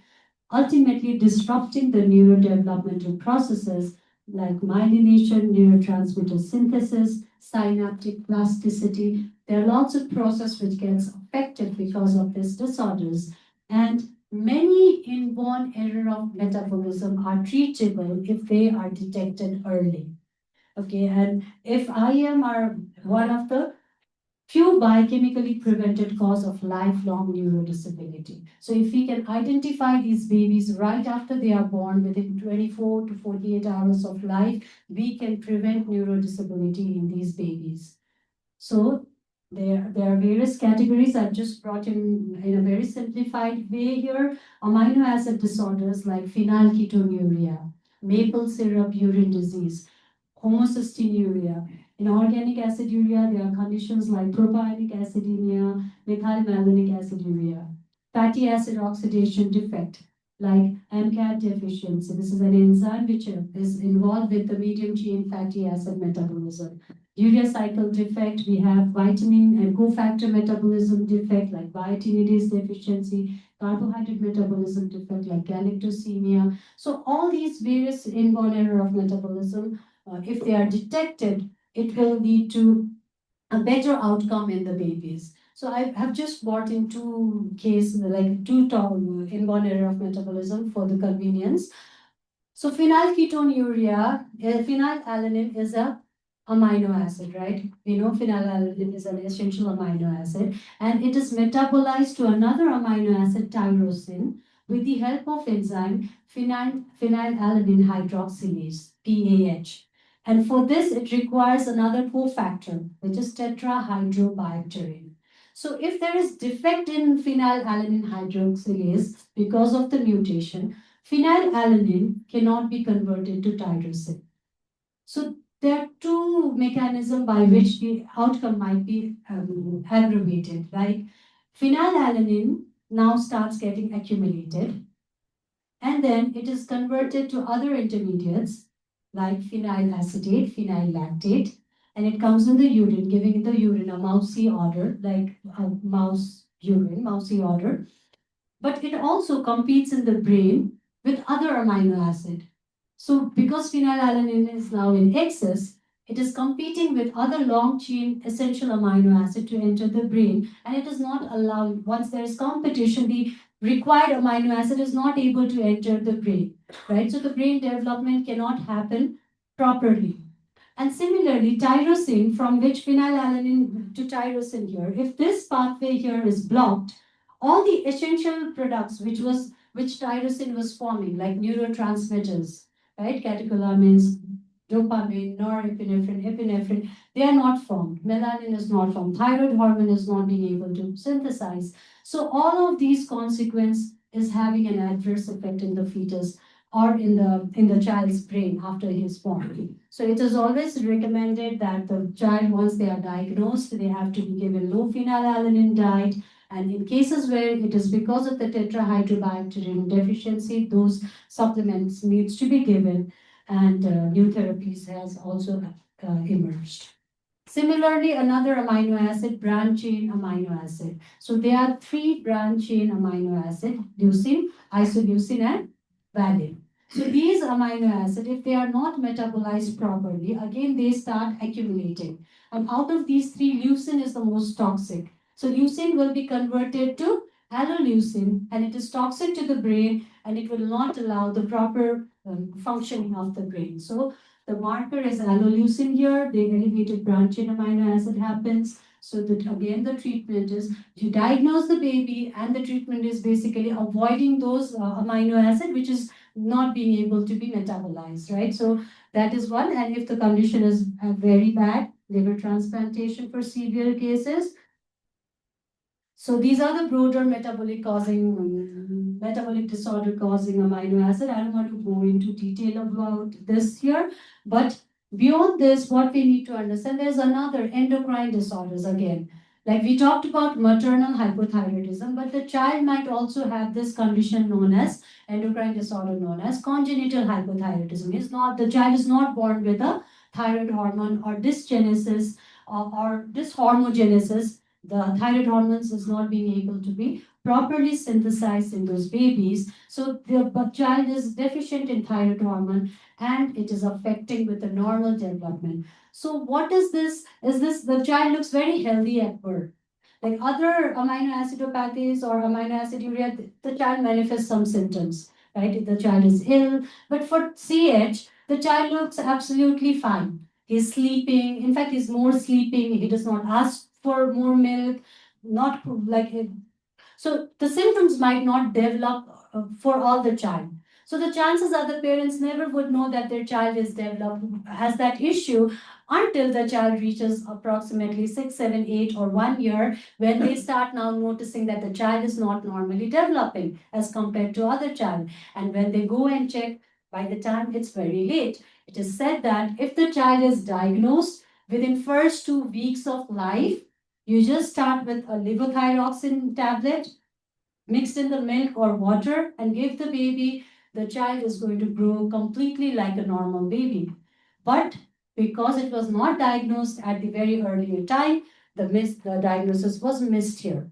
ultimately disrupting the neurodevelopmental processes like myelination, neurotransmitter synthesis, synaptic plasticity. There are lots of processes which gets affected because of these disorders. And many inborn error of metabolism are treatable if they are detected early. Okay, and if IM are one of the few biochemically prevented cause of lifelong neurodisability. So if we can identify these babies right after they are born within 24 to 48 hours of life, we can prevent neurodisability in these babies. So there are various categories I've just brought in a very simplified way here. Amino acid disorders like phenylketonuria, maple syrup urine disease, homocystinuria. In organic aciduria, there are conditions like propionic acidemia, methylmalonic aciduria, fatty acid oxidation defect, like MCAT deficiency. This is an enzyme which is involved with the medium chain fatty acid metabolism. Urea cycle defect, we have vitamin and cofactor metabolism defect like biotinidase deficiency, carbohydrate metabolism defect like galactosemia. So all these various inborn error of metabolism, if they are detected, it will lead to a better outcome in the babies. So I have just brought in two cases, like two inborn error of metabolism for the convenience. So phenylketonuria, phenylalanine is a amino acid, right? We know phenylalanine is an essential amino acid, and it is metabolized to another amino acid, tyrosine, with the help of enzyme phenylalanine hydroxylase, PAH. And for this, it requires another cofactor, which is tetrahydrobiopterin. So if there is defect in phenylalanine hydroxylase because of the mutation, phenylalanine cannot be converted to tyrosine. So there are two mechanisms by which the outcome might be aggravated, right? Phenylalanine now starts getting accumulated, and then it is converted to other intermediates like phenyl acetate, phenyl lactate, and it comes in the urine, giving the urine a mousy odor, like a mouse urine, mousy odor. But it also competes in the brain with other amino acid. So because phenylalanine is now in excess, it is competing with other long chain essential amino acid to enter the brain, and it is not allowed. Once there is competition, the required amino acid is not able to enter the brain, right? So the brain development cannot happen properly. And similarly, tyrosine, from which phenylalanine to tyrosine here, if this pathway here is blocked, all the essential products which was which tyrosine was forming, like neurotransmitters, right? Catecholamines, dopamine, norepinephrine, epinephrine, they are not formed. Melanin is not formed. Thyroid hormone is not being able to synthesize. So all of these consequence is having an adverse effect in the fetus or in the child's brain after he is born. So it is always recommended that the child, once they are diagnosed, they have to be given low phenylalanine diet. And in cases where it is because of the tetrahydrobiopterin deficiency, those supplements needs to be given, and new therapies has also emerged. Similarly, another amino acid, branch chain amino acid. So there are three branch chain amino acid, leucine, isoleucine, and valine. So these amino acid, if they are not metabolized properly, again they start accumulating. And out of these three, leucine is the most toxic. So leucine will be converted to alloleucine, and it is toxic to the brain, and it will not allow the proper functioning of the brain. So the marker is alloleucine here. The elevated branch chain amino acid happens. So that again, the treatment is you diagnose the baby, and the treatment is basically avoiding those amino acid which is not being able to be metabolized, right? So that is one. And if the condition is very bad, liver transplantation for severe cases. So these are the broader metabolic disorder causing amino acid. I don't want to go into detail about this here, but beyond this, what we need to understand, there's another endocrine disorders again. Like we talked about maternal hypothyroidism, but the child might also have this condition known as endocrine disorder known as congenital hypothyroidism. Is not the child is not born with a thyroid hormone or dysgenesis or dyshomogenesis. The thyroid hormones is not being able to be properly synthesized in those babies. So the child is deficient in thyroid hormone, and it is affecting with the normal development. So what is this? Is this the child looks very healthy at birth? Like other amino acidopathies or amino aciduria, the child manifests some symptoms, right? The child is ill, but for CH, the child looks absolutely fine. He's sleeping. In fact, he's more sleeping. He does not ask for more milk. Not like it. So the symptoms might not develop for all the child. So the chances are the parents never would know that their child is developed has that issue until the child reaches approximately 6, 7, 8, or 1 year, when they start now noticing that the child is not normally developing as compared to other child. And when they go and check, by the time it's very late. It is said that if the child is diagnosed within first 2 weeks of life, you just start with a levothyroxine tablet mixed in the milk or water and give the baby. The child is going to grow completely like a normal baby. But because it was not diagnosed at the very earlier time, the diagnosis was missed here.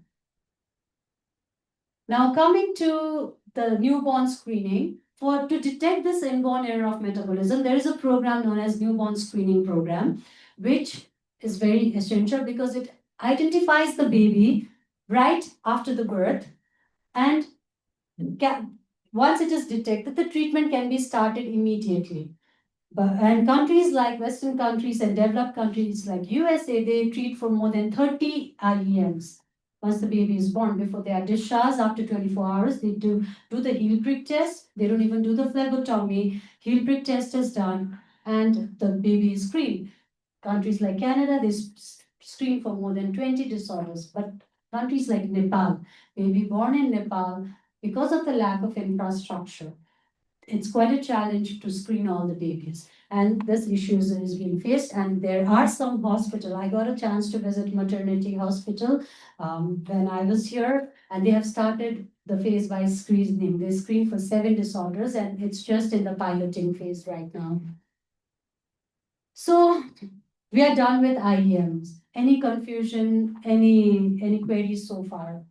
Now coming to the newborn screening, to detect this inborn error of metabolism, there is a program known as newborn screening program, which is very essential because it identifies the baby right after the birth, and once it is detected, the treatment can be started immediately. And countries like Western countries and developed countries like USA, they treat for more than 30 IEMs. Once the baby is born, before they are discharged, after 24 hours, they do the heel prick test. They don't even do the phlebotomy. Heel prick test is done, and the baby is screened. Countries like Canada, they screen for more than 20 disorders. But countries like Nepal, baby born in Nepal, because of the lack of infrastructure, it's quite a challenge to screen all the babies. And this issue is being faced. And there are some hospital. I got a chance to visit maternity hospital when I was here, and they have started the phase-wise screening. They screen for 7 disorders, and it's just in the piloting phase right now. So we are done with IEMs. Any confusion, any queries so far?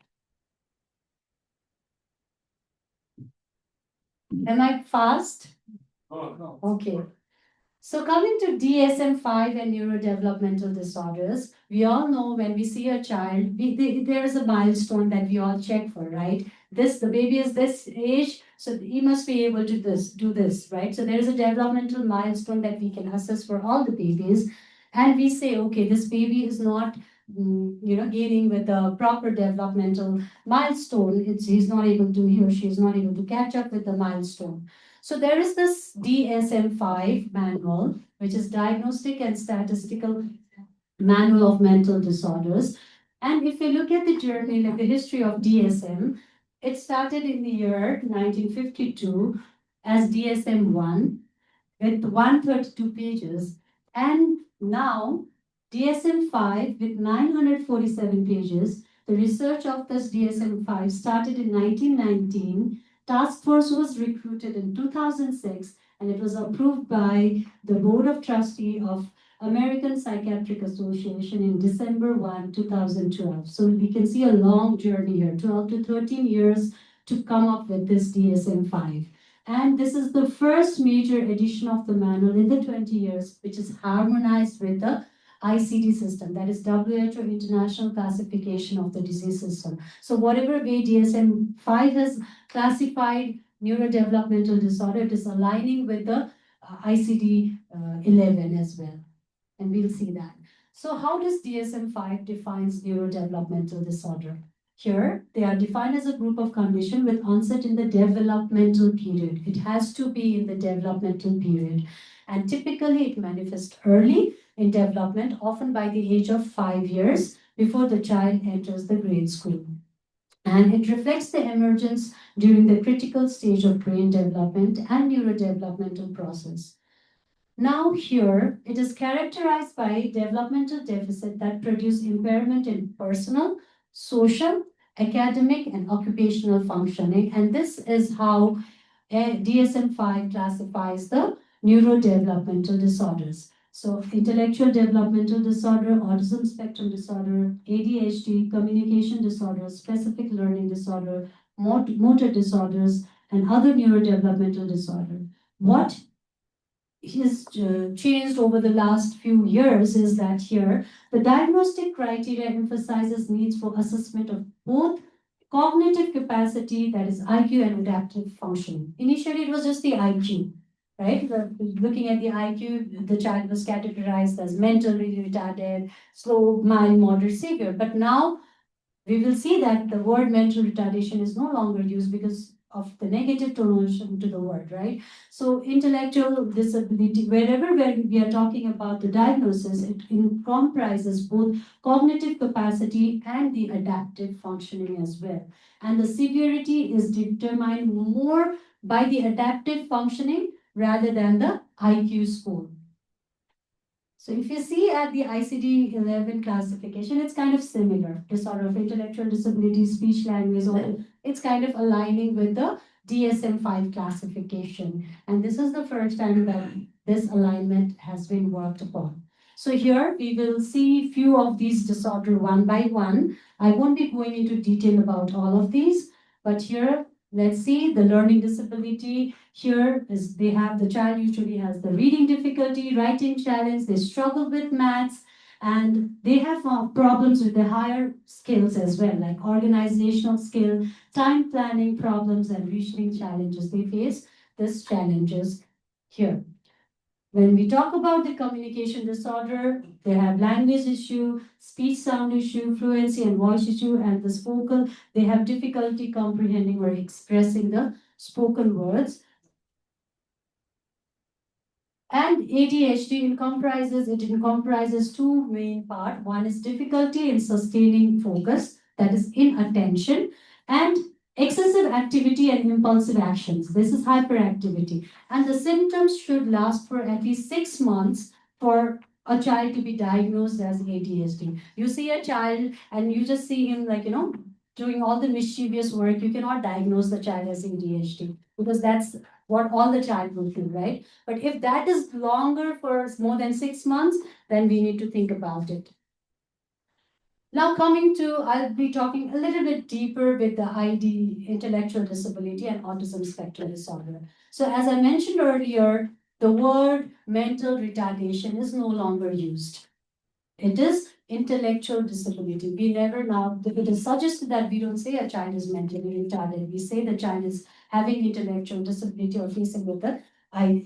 Am I fast? Oh, no. Okay. So coming to DSM-5 and neurodevelopmental disorders, we all know when we see a child, there is a milestone that we all check for, right? The baby is this age, so he must be able to do this, right? So there is a developmental milestone that we can assess for all the babies. And we say, okay, this baby is not gaining with the proper developmental milestone, he's not able to, he or she is not able to catch up with the milestone. So there is this DSM-5 manual, which is Diagnostic and Statistical Manual of Mental Disorders. And if you look at the journey, like the history of DSM, it started in the year 1952 as DSM-1 with 132 pages, and now DSM-5 with 947 pages. The research of this DSM-5 started in 1919. Task force was recruited in 2006, and it was approved by the Board of Trustees of American Psychiatric Association in December 2012. So we can see a long journey here, 12 to 13 years to come up with this DSM-5. And this is the first major edition of the manual in the 20 years, which is harmonized with the ICD system, that is WHO International Classification of the Disease System. So whatever way DSM-5 has classified neurodevelopmental disorder, it is aligning with the ICD-11 as well. And we'll see that. So how does DSM-5 defines neurodevelopmental disorder? Here, they are defined as a group of conditions with onset in the developmental period. It has to be in the developmental period. And typically, it manifests early in development, often by the age of 5 years, before the child enters the grade school. And it reflects the emergence during the critical stage of brain development and neurodevelopmental process. Now here, it is characterized by developmental deficit that produce impairment in personal, social, academic, and occupational functioning. And this is how DSM-5 classifies the neurodevelopmental disorders. So intellectual developmental disorder, autism spectrum disorder, ADHD, communication disorder, specific learning disorder, motor disorders, and other neurodevelopmental disorder. What has changed over the last few years is that here the diagnostic criteria emphasizes needs for assessment of both cognitive capacity, that is IQ, and adaptive function. Initially, it was just the IQ, right? Looking at the IQ, the child was categorized as mentally retarded, slow, mild, moderate, severe. But now we will see that the word mental retardation is no longer used because of the negative connotation to the word, right? So intellectual disability, wherever we are talking about the diagnosis, it comprises both cognitive capacity and the adaptive functioning as well. And the severity is determined more by the adaptive functioning rather than the IQ score. So if you see at the ICD-11 classification, it's kind of similar. Disorder of intellectual disability, speech language, or it's kind of aligning with the DSM-5 classification. And this is the first time that this alignment has been worked upon. So here we will see few of these disorders one by one. I won't be going into detail about all of these, but here let's see the learning disability. Here is the child usually has the reading difficulty, writing challenge, they struggle with maths, and they have problems with the higher skills as well, like organizational skill, time planning problems, and reasoning challenges. They face these challenges here. When we talk about the communication disorder, they have language issue, speech sound issue, fluency and voice issue, and the vocal, they have difficulty comprehending or expressing the spoken words. And ADHD comprises two main parts. One is difficulty in sustaining focus, that is inattention, and excessive activity and impulsive actions. This is hyperactivity. And the symptoms should last for at least 6 months for a child to be diagnosed as ADHD. You see a child and you just see him doing all the mischievous work, you cannot diagnose the child as ADHD because that's what all the child will do, right? But if that is longer for more than 6 months, then we need to think about it. Now I'll be talking a little bit deeper with the ID, intellectual disability and autism spectrum disorder. So as I mentioned earlier, the word mental retardation is no longer used. It is intellectual disability. We never now, it is suggested that we don't say a child is mentally retarded. We say the child is having intellectual disability or facing with the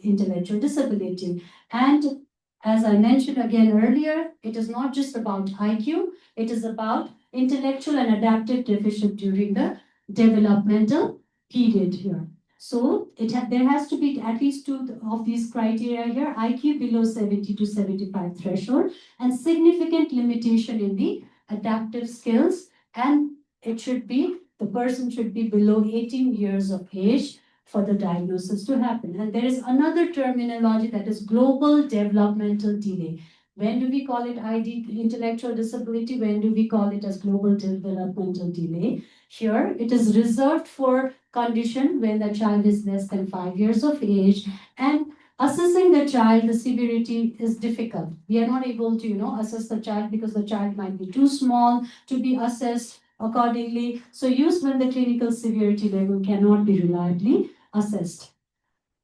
intellectual disability. And As I mentioned again earlier, it is not just about IQ, it is about intellectual and adaptive deficit during the developmental period here. So there has to be at least two of these criteria here: IQ below 70 to 75 threshold, and significant limitation in the adaptive skills, and the person should be below 18 years of age for the diagnosis to happen. And there is another terminology, that is global developmental delay. When do we call it intellectual disability? When do we call it as global developmental delay? Here, it is reserved for condition when the child is less than 5 years of age, and assessing the child, the severity is difficult. We are not able to, assess the child because the child might be too small to be assessed accordingly. So used when the clinical severity level cannot be reliably assessed.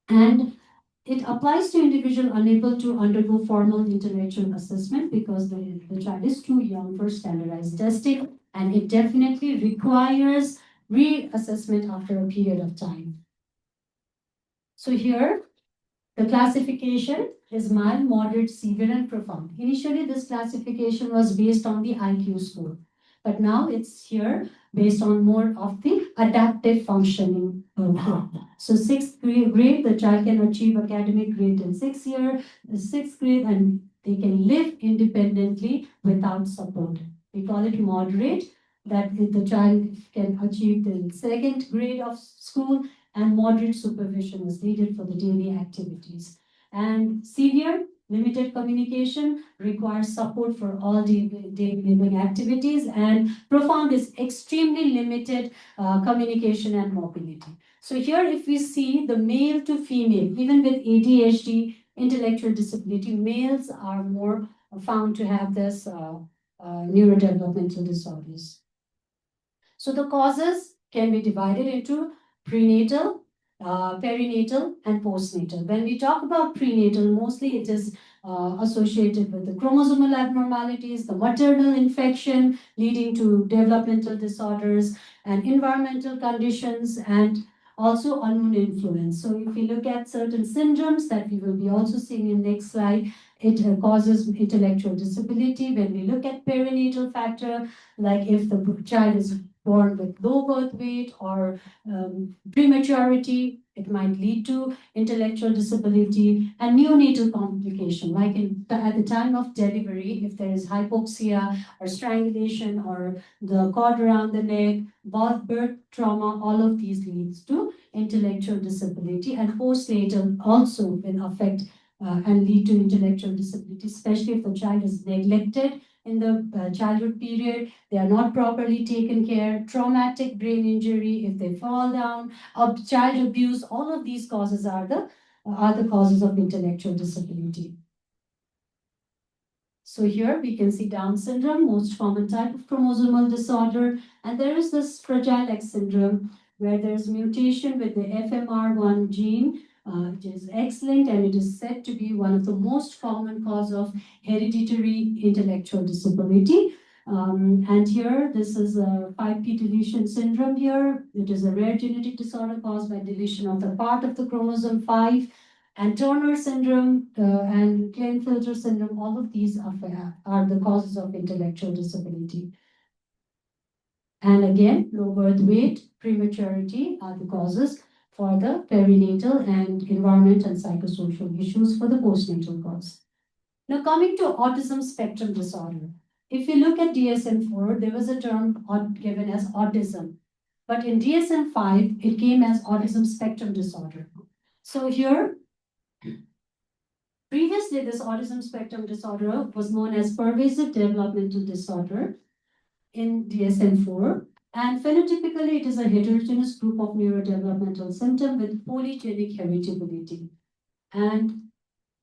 And it applies to individual unable to undergo formal intellectual assessment because the child is too young for standardized testing, and it definitely requires reassessment after a period of time. So here, the classification is mild, moderate, severe, and profound. Initially, this classification was based on the IQ score, but now it's here based on more of the adaptive functioning. So sixth grade, the child can achieve academic grade in 6 years, sixth grade, and they can live independently without support. We call it moderate, that the child can achieve the second grade of school, and moderate supervision is needed for the daily activities. And severe, limited communication, requires support for all daily living activities, and profound is extremely limited communication and mobility. So here, if we see the male to female, even with ADHD, intellectual disability, males are more found to have this neurodevelopmental disorders. So the causes can be divided into prenatal, perinatal, and postnatal. When we talk about prenatal, mostly it is associated with the chromosomal abnormalities, the maternal infection leading to developmental disorders, and environmental conditions, and also unknown influence. So if we look at certain syndromes that we will be also seeing in next slide, it causes intellectual disability. When we look at perinatal factor, like if the child is born with low birth weight or prematurity, it might lead to intellectual disability. And neonatal complication, like at the time of delivery, if there is hypoxia or strangulation or the cord around the neck, birth trauma, all of these leads to intellectual disability. And postnatal also will affect and lead to intellectual disability, especially if the child is neglected in the childhood period, they are not properly taken care, traumatic brain injury, if they fall down, child abuse, all of these causes are the causes of intellectual disability. So here we can see Down syndrome, most common type of chromosomal disorder, and there is this Fragile X syndrome where there's mutation with the FMR1 gene, which is X-linked, and it is said to be one of the most common cause of hereditary intellectual disability. And here, this is a 5p deletion syndrome here. It is a rare genetic disorder caused by deletion of the part of the chromosome 5. And Turner syndrome and Klinefelter syndrome, all of these are the causes of intellectual disability. And again, low birth weight, prematurity are the causes for the perinatal, and environment and psychosocial issues for the postnatal cause. Now coming to autism spectrum disorder. If you look at DSM-4, there was a term given as autism. But in DSM-5, it came as autism spectrum disorder. So here, previously this autism spectrum disorder was known as pervasive developmental disorder in DSM-4. And phenotypically, it is a heterogeneous group of neurodevelopmental symptoms with polygenic heritability. And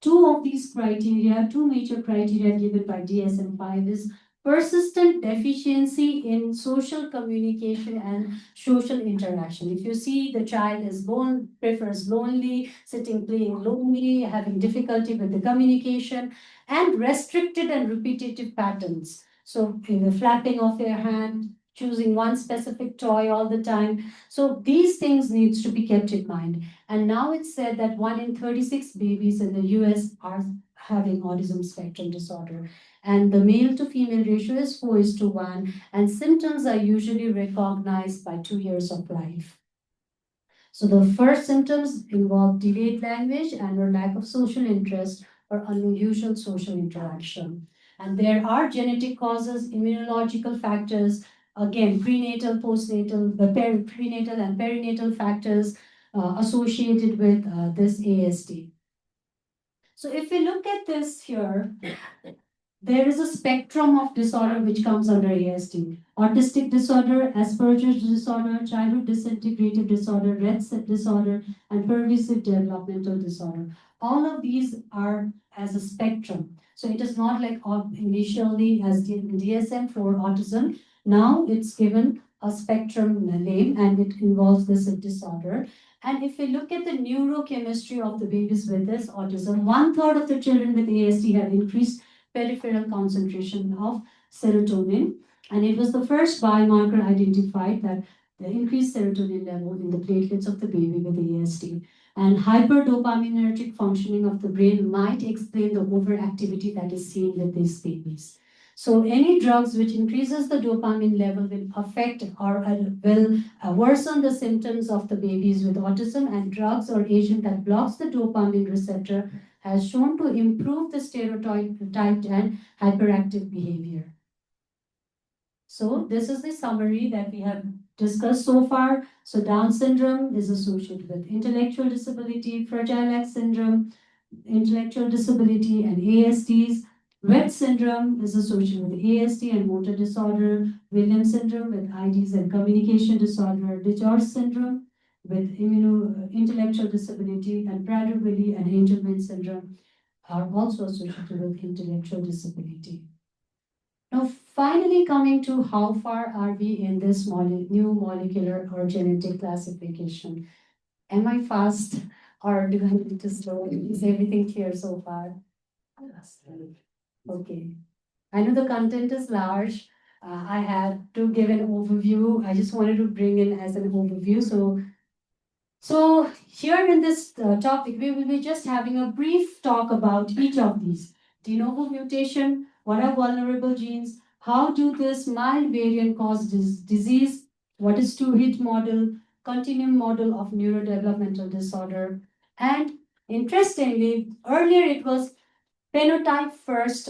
two major criteria given by DSM-5 is persistent deficiency in social communication and social interaction. If you see the child prefers lonely, sitting, playing lonely, having difficulty with the communication, and restricted and repetitive patterns. So in the flapping of their hand, choosing one specific toy all the time. So these things needs to be kept in mind. And now it's said that 1 in 36 babies in the US having autism spectrum disorder. And the male to female ratio is 4:1, and symptoms are usually recognized by 2 years of life. So the first symptoms involve delayed language and or lack of social interest or unusual social interaction. And there are genetic causes, immunological factors, again, prenatal, postnatal, prenatal and perinatal factors associated with this ASD. So if we look at this here, there is a spectrum of disorder which comes under ASD. Autistic disorder, Asperger's disorder, childhood disintegrative disorder, Rett disorder, and pervasive developmental disorder. All of these are as a spectrum. So it is not like initially as DSM for autism. Now it's given a spectrum name and it involves this disorder. And if we look at the neurochemistry of the babies with this autism, 1/3 of the children with ASD have increased peripheral concentration of serotonin. And it was the first biomarker identified that the increased serotonin level in the platelets of the baby with ASD. And hyperdopaminergic functioning of the brain might explain the overactivity that is seen with these babies. So any drugs which increases the dopamine level will affect or will worsen the symptoms of the babies with autism, and drugs or agent that blocks the dopamine receptor has shown to improve the stereotyped and hyperactive behavior. So this is the summary that we have discussed so far. So Down syndrome is associated with intellectual disability, Fragile X syndrome, intellectual disability, and ASDs. Rett syndrome is associated with ASD and motor disorder, Williams syndrome with IDs and communication disorder, DiGeorge syndrome with intellectual disability, and Prader-Willi and Angelman syndrome are also associated with intellectual disability. Now, finally coming to how far are we in this new molecular or genetic classification? Am I fast or do I need to slow? Is everything clear so far? Okay. I know the content is large. I had to give an overview. I just wanted to bring in as an overview. So here in this topic, we will be just having a brief talk about each of these. De novo mutation, what are vulnerable genes, how do this mild variant cause disease, what is two-hit model, continuum model of neurodevelopmental disorder, and interestingly, earlier it was phenotype first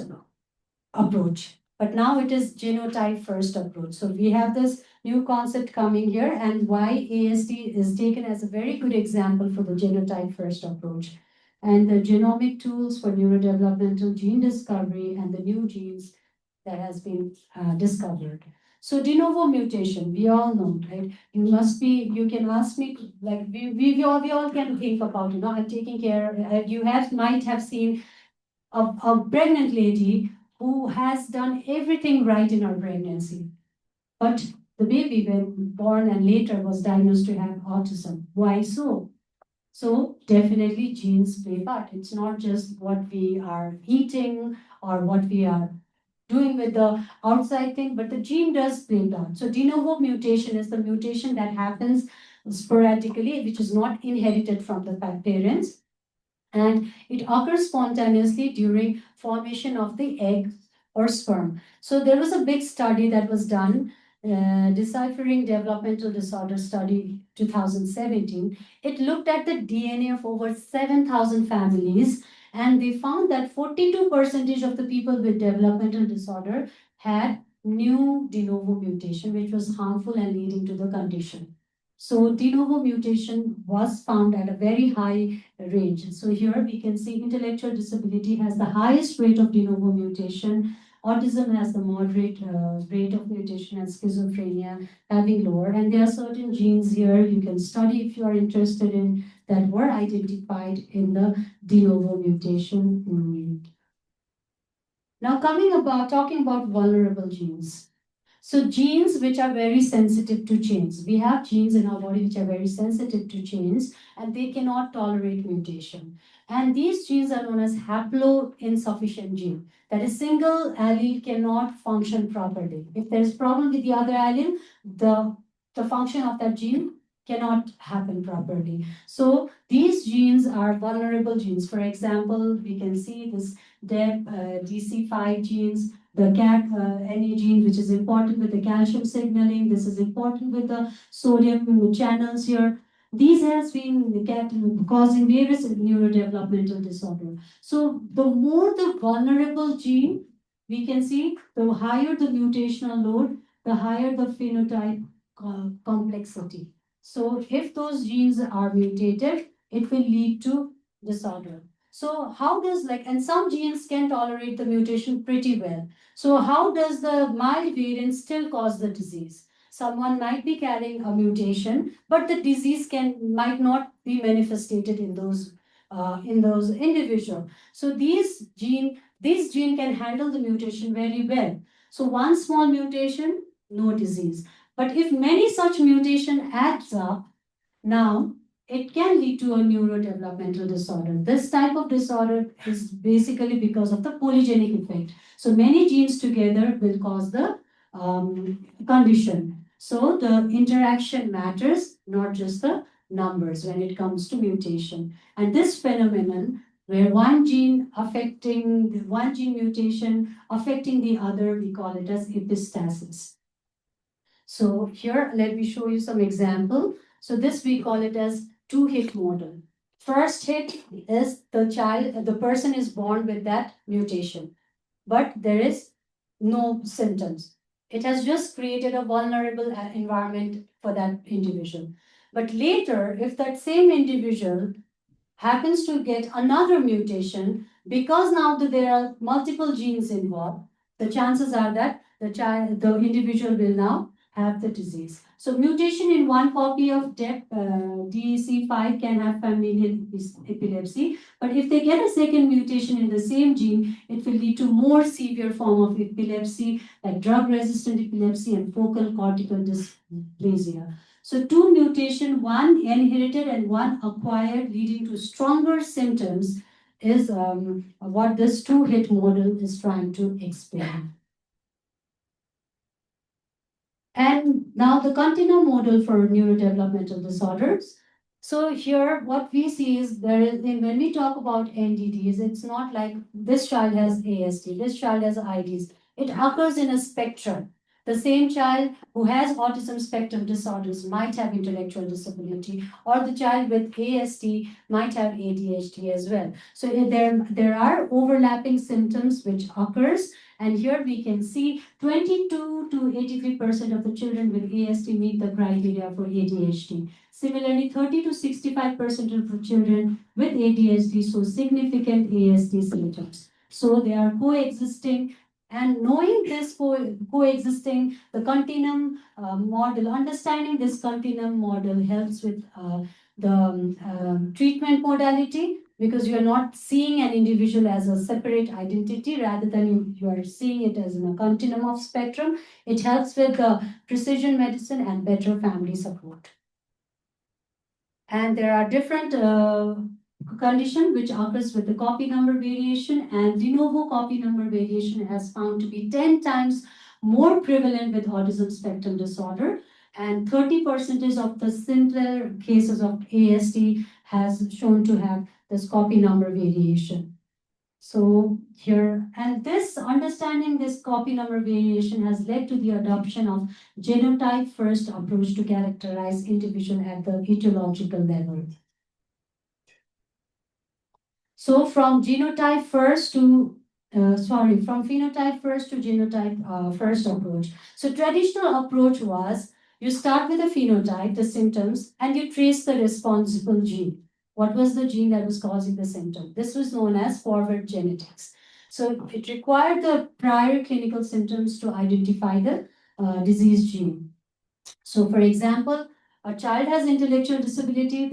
approach, but now it is genotype first approach. So we have this new concept coming here, and why ASD is taken as a very good example for the genotype first approach. And the genomic tools for neurodevelopmental gene discovery and the new genes that has been discovered. So de novo mutation, we all know, right? You can ask me, like we all can think about, I'm taking care, might have seen a pregnant lady who has done everything right in her pregnancy. But the baby, when born and later, was diagnosed to have autism. Why so? So definitely genes play part. It's not just what we are eating or what we are doing with the outside thing, but the gene does play part. So de novo mutation is the mutation that happens sporadically, which is not inherited from the parents, and it occurs spontaneously during formation of the egg or sperm. So there was a big study that was done, Deciphering Developmental Disorder Study 2017. It looked at the DNA of over 7,000 families, and they found that 42% of the people with developmental disorder had new de novo mutation, which was harmful and leading to the condition. So de novo mutation was found at a very high range. So here we can see intellectual disability has the highest rate of de novo mutation. Autism has the moderate rate of mutation, and schizophrenia having lower. And there are certain genes here you can study if you are interested in that were identified in the de novo mutation. Now talking about vulnerable genes. So genes which are very sensitive to change. We have genes in our body which are very sensitive to change, and they cannot tolerate mutation. And these genes are known as haploinsufficient gene. That is, single allele cannot function properly. If there is problem with the other allele, the function of that gene cannot happen properly. So these genes are vulnerable genes. For example, we can see this DC5 genes, the CAC-NA gene, which is important with the calcium signaling. This is important with the sodium channels here. These has been causing various neurodevelopmental disorder. So the more the vulnerable gene, we can see the higher the mutational load, the higher the phenotype complexity. So if those genes are mutated, it will lead to disorder. So how does and some genes can tolerate the mutation pretty well. So how does the mild variant still cause the disease? Someone might be carrying a mutation, but the disease might not be manifested in those individuals. So this gene can handle the mutation very well. So one small mutation, no disease. But if many such mutation adds up, now it can lead to a neurodevelopmental disorder. This type of disorder is basically because of the polygenic effect. So many genes together will cause the condition. So the interaction matters, not just the numbers when it comes to mutation. And this phenomenon where one gene mutation affecting the other, we call it as epistasis. So here, let me show you some example. So this we call it as two-hit model. First hit is the person is born with that mutation, but there is no symptoms. It has just created a vulnerable environment for that individual. But later, if that same individual happens to get another mutation, because now that there are multiple genes involved, the chances are that the individual will now have the disease. So mutation in one copy of DEC5 can have familial epilepsy, but if they get a second mutation in the same gene, it will lead to more severe form of epilepsy, like drug-resistant epilepsy and focal cortical dysplasia. So two mutation, one inherited and one acquired, leading to stronger symptoms is what this two-hit model is trying to explain. And now the continuum model for neurodevelopmental disorders. So here what we see is when we talk about NDDs, it's not like this child has ASD, this child has IDs. It occurs in a spectrum. The same child who has autism spectrum disorders might have intellectual disability, or the child with ASD might have ADHD as well. So there are overlapping symptoms which occurs, and here we can see 22 to 83% of the children with ASD meet the criteria for ADHD. Similarly, 30 to 65% of the children with ADHD show significant ASD symptoms. So they are coexisting, and knowing this coexisting, the continuum model, understanding this continuum model helps with the treatment modality, because you are not seeing an individual as a separate identity, rather than you are seeing it as in a continuum of spectrum. It helps with the precision medicine and better family support. And there are different condition which occurs with the copy number variation, and de novo copy number variation has found to be 10 times more prevalent with autism spectrum disorder, and 30% of the simpler cases of ASD has shown to have this copy number variation. So here, and this understanding this copy number variation has led to the adoption of genotype first approach to characterize individual at the etiological level. So from phenotype first to genotype first approach. So traditional approach was you start with a phenotype, the symptoms, and you trace the responsible gene. What was the gene that was causing the symptom? This was known as forward genetics. So it required the prior clinical symptoms to identify the disease gene. So for example, a child has intellectual disability,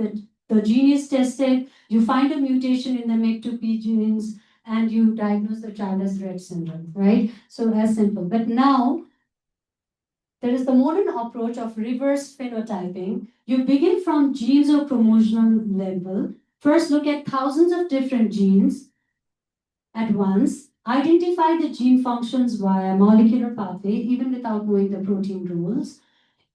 the gene is tested, you find a mutation in the MECP2 genes, and you diagnose the child as Rett syndrome, right? So as simple. But now, there is the modern approach of reverse phenotyping. You begin from genes or chromosomal level. First, look at thousands of different genes at once. Identify the gene functions via molecular pathway, even without knowing the protein rules.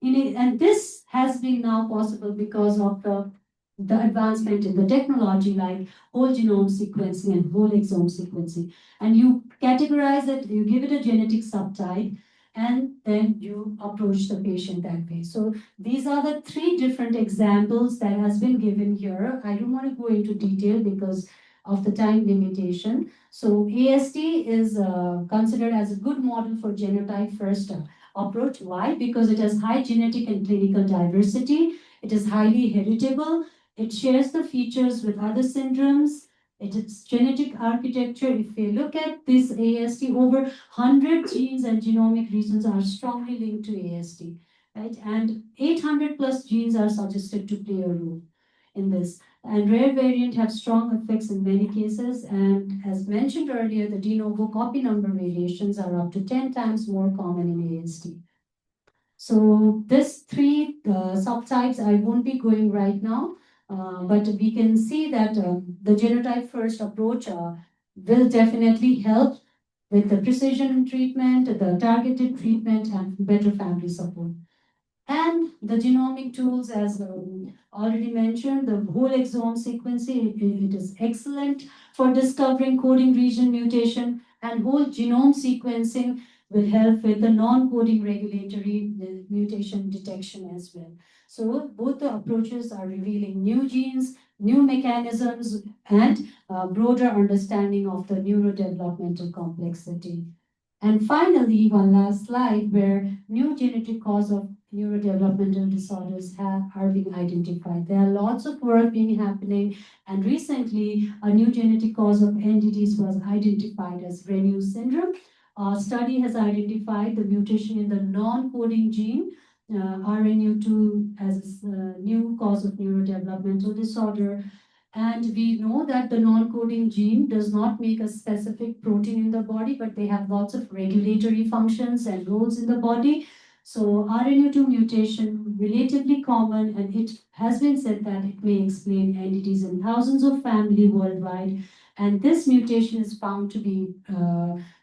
And this has been now possible because of the advancement in the technology like whole genome sequencing and whole exome sequencing. And you categorize it, you give it a genetic subtype, and then you approach the patient that way. So these are the three different examples that has been given here. I don't want to go into detail because of the time limitation. So ASD is considered as a good model for genotype first approach. Why? Because it has high genetic and clinical diversity. It is highly heritable. It shares the features with other syndromes. Its genetic architecture, if we look at this ASD, over 100 genes and genomic regions are strongly linked to ASD, right? And 800 plus genes are suggested to play a role in this. And rare variant have strong effects in many cases. And as mentioned earlier, the de novo copy number variations are up to 10 times more common in ASD. So this three subtypes, I won't be going right now, but we can see that the genotype first approach will definitely help with the precision treatment, the targeted treatment, and better family support. And the genomic tools, as already mentioned, the whole exome sequencing, it is excellent for discovering coding region mutation, and whole genome sequencing will help with the non-coding regulatory mutation detection as well. So both the approaches are revealing new genes, new mechanisms, and broader understanding of the neurodevelopmental complexity. And finally, one last slide where new genetic cause of neurodevelopmental disorders are being identified. There are lots of work being happening, and recently a new genetic cause of NDDs was identified as Renew syndrome. A study has identified the mutation in the non-coding gene RNU2 as a new cause of neurodevelopmental disorder. And we know that the non-coding gene does not make a specific protein in the body, but they have lots of regulatory functions and roles in the body. So RNU2 mutation, relatively common, and it has been said that it may explain entities in thousands of families worldwide. And this mutation is found to be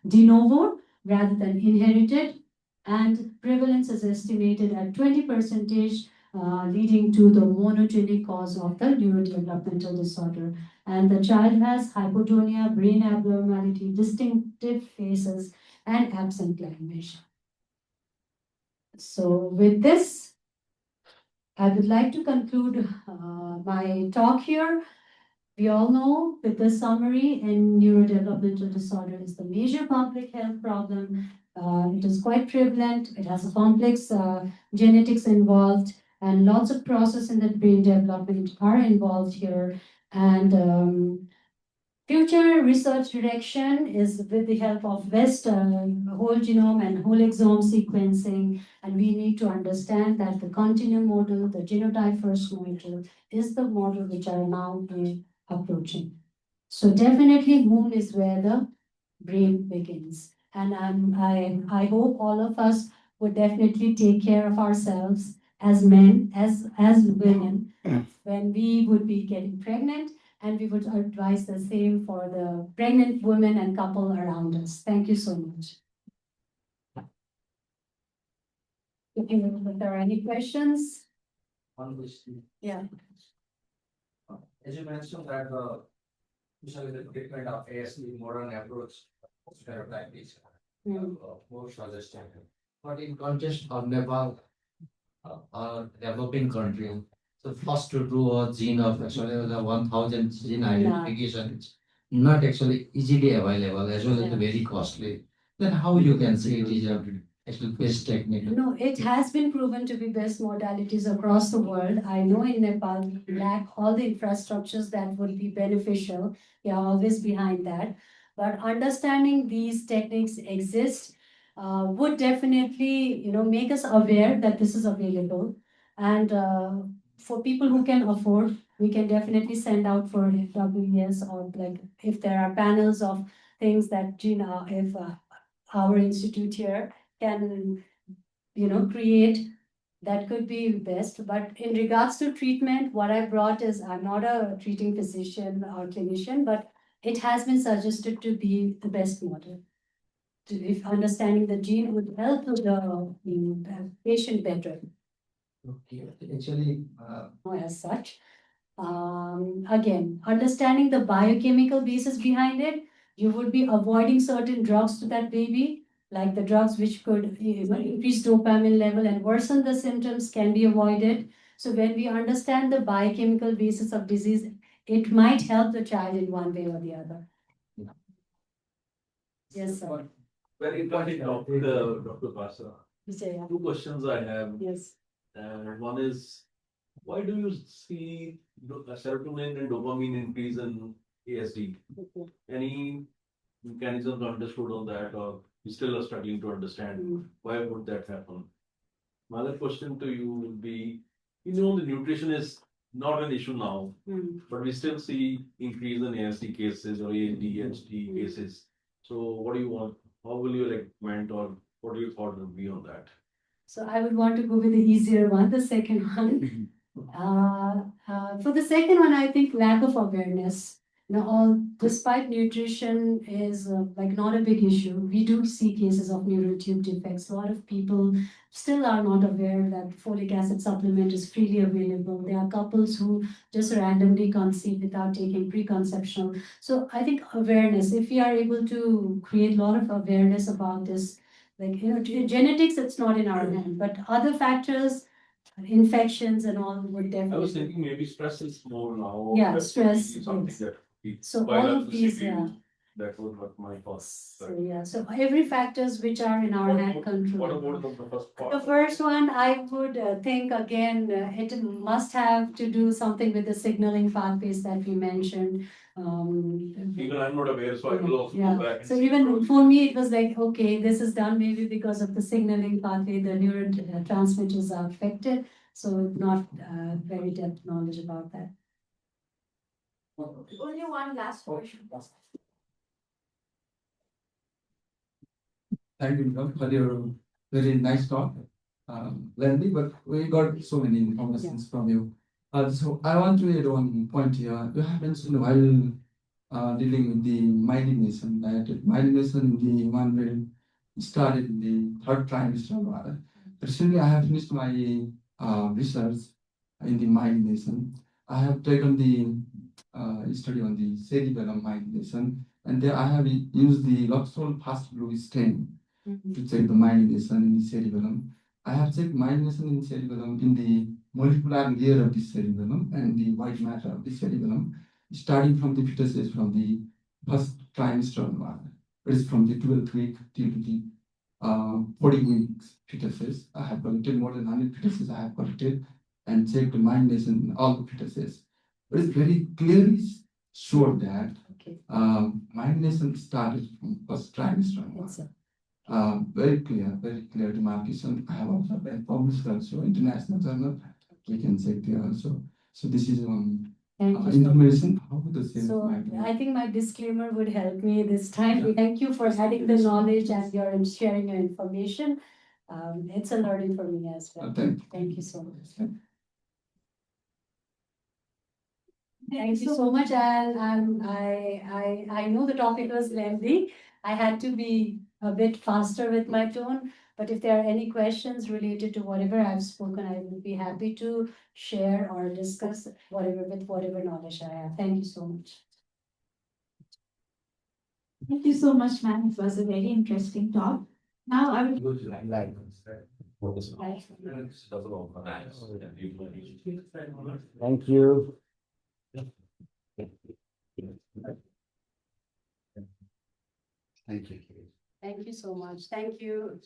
de novo rather than inherited. And prevalence is estimated at 20%, leading to the monogenic cause of the neurodevelopmental disorder. And the child has hypotonia, brain abnormality, distinctive faces, and absent language. So with this, I would like to conclude my talk here. We all know with the summary in neurodevelopmental disorder is the major public health problem. It is quite prevalent. It has a complex genetics involved, and lots of process in the brain development are involved here. And future research direction is with the help of West whole genome and whole exome sequencing. And we need to understand that the continuum model, the genotype first model, is the model which are now approaching. So definitely womb is where the brain begins. And I hope all of us would definitely take care of ourselves as men, as women, when we would be getting pregnant, and we would advise the same for the pregnant women and couple around us. Thank you so much. If there are any questions? One question. Yeah. As you mentioned that usually the treatment of ASD modern approach stereotype is more suggested. But in context of Nepal, a developing country, so first to do a gene of actually the 1,000 gene identification is not actually easily available as well as very costly. Then how you can say it is a actually best technique? No, it has been proven to be best modalities across the world. I know in Nepal we lack all the infrastructures that would be beneficial. We are always behind that. But understanding these techniques exist would definitely, make us aware that this is available. And for people who can afford, we can definitely send out for WES, or like if there are panels of things that if our institute here can create, that could be best. But in regards to treatment, what I brought is, I'm not a treating physician or clinician, but it has been suggested to be the best model. If understanding the gene would help the patient better. Okay, actually, as such. Again, understanding the biochemical basis behind it, you would be avoiding certain drugs to that baby, like the drugs which could increase dopamine level and worsen the symptoms can be avoided. So when we understand the biochemical basis of disease, it might help the child in one way or the other. Yes, sir. Very important topic, Dr. Basa. Vijaya. Two questions I have. Yes. One is, why do you see serotonin and dopamine increase in ASD? Okay. Any mechanisms understood on that, or you still are struggling to understand why would that happen? My other question to you would be, the nutrition is not an issue now, but we still see increase in ASD cases or ADHD cases. So what do you want? How will you recommend, or what do you thought would be on that? So I would want to go with the easier one, the second one. For the second one, I think lack of awareness. Despite nutrition is like not a big issue, we do see cases of neural tube defects. A lot of people still are not aware that folic acid supplement is freely available. There are couples who just randomly conceive without taking preconceptional. So I think awareness, if we are able to create a lot of awareness about this, genetics, it's not in our hand, but other factors, infections and all would I was definitely. thinking maybe stress is more now. Yeah, That's stress, something yes. that. So While all I of was these, thinking, yeah. That was what my thoughts. So yeah, so every factors which are in our hand What control. about the first part? The first one, I would think again, it must have to do something with the signaling pathways that we mentioned. Even I'm not aware, so I will also Yeah. go back. So even for me, it was like, okay, this is done maybe because of the signaling pathway, the neurotransmitters are affected. So not very depth knowledge about that. Only one last question. Thank you, Doc, for your very nice talk. Lengthy, but we got so many informations from you. So I want to add one point here. You have mentioned while dealing with the myelination, that myelination, the one will started in the third trimester. Recently, I have finished my research in the myelination. I have taken the study on the cerebellum myelination, and there I have used the Luxol fast blue stain to check the myelination in the cerebellum. I have checked myelination in cerebellum in the molecular layer of the cerebellum and the white matter of the cerebellum, starting from the fetuses from the first trimester onward. It is from the 12th week till to the 40 weeks fetuses. I have collected more than 100 fetuses. I have collected and checked the myelination in all the fetuses. It is very clearly sure that myelination started from first trimester onward. Very clear demarcation. I have also been published also international journal. We can check there also. So this is one information. How the sales So might be. I think my disclaimer would help me this time. Thank you for adding the knowledge and your sharing your information. It's a learning for me as well. Thank you so much. Thank you so much. And I know the topic was lengthy. I had to be a bit faster with my tone, but if there are any questions related to whatever I've spoken, I will be happy to share or discuss whatever knowledge I have. Thank you so much. Thank you so much, ma'am. It was a very interesting talk. Now I will. thank you. Thank you. Thank you so much. Thank you.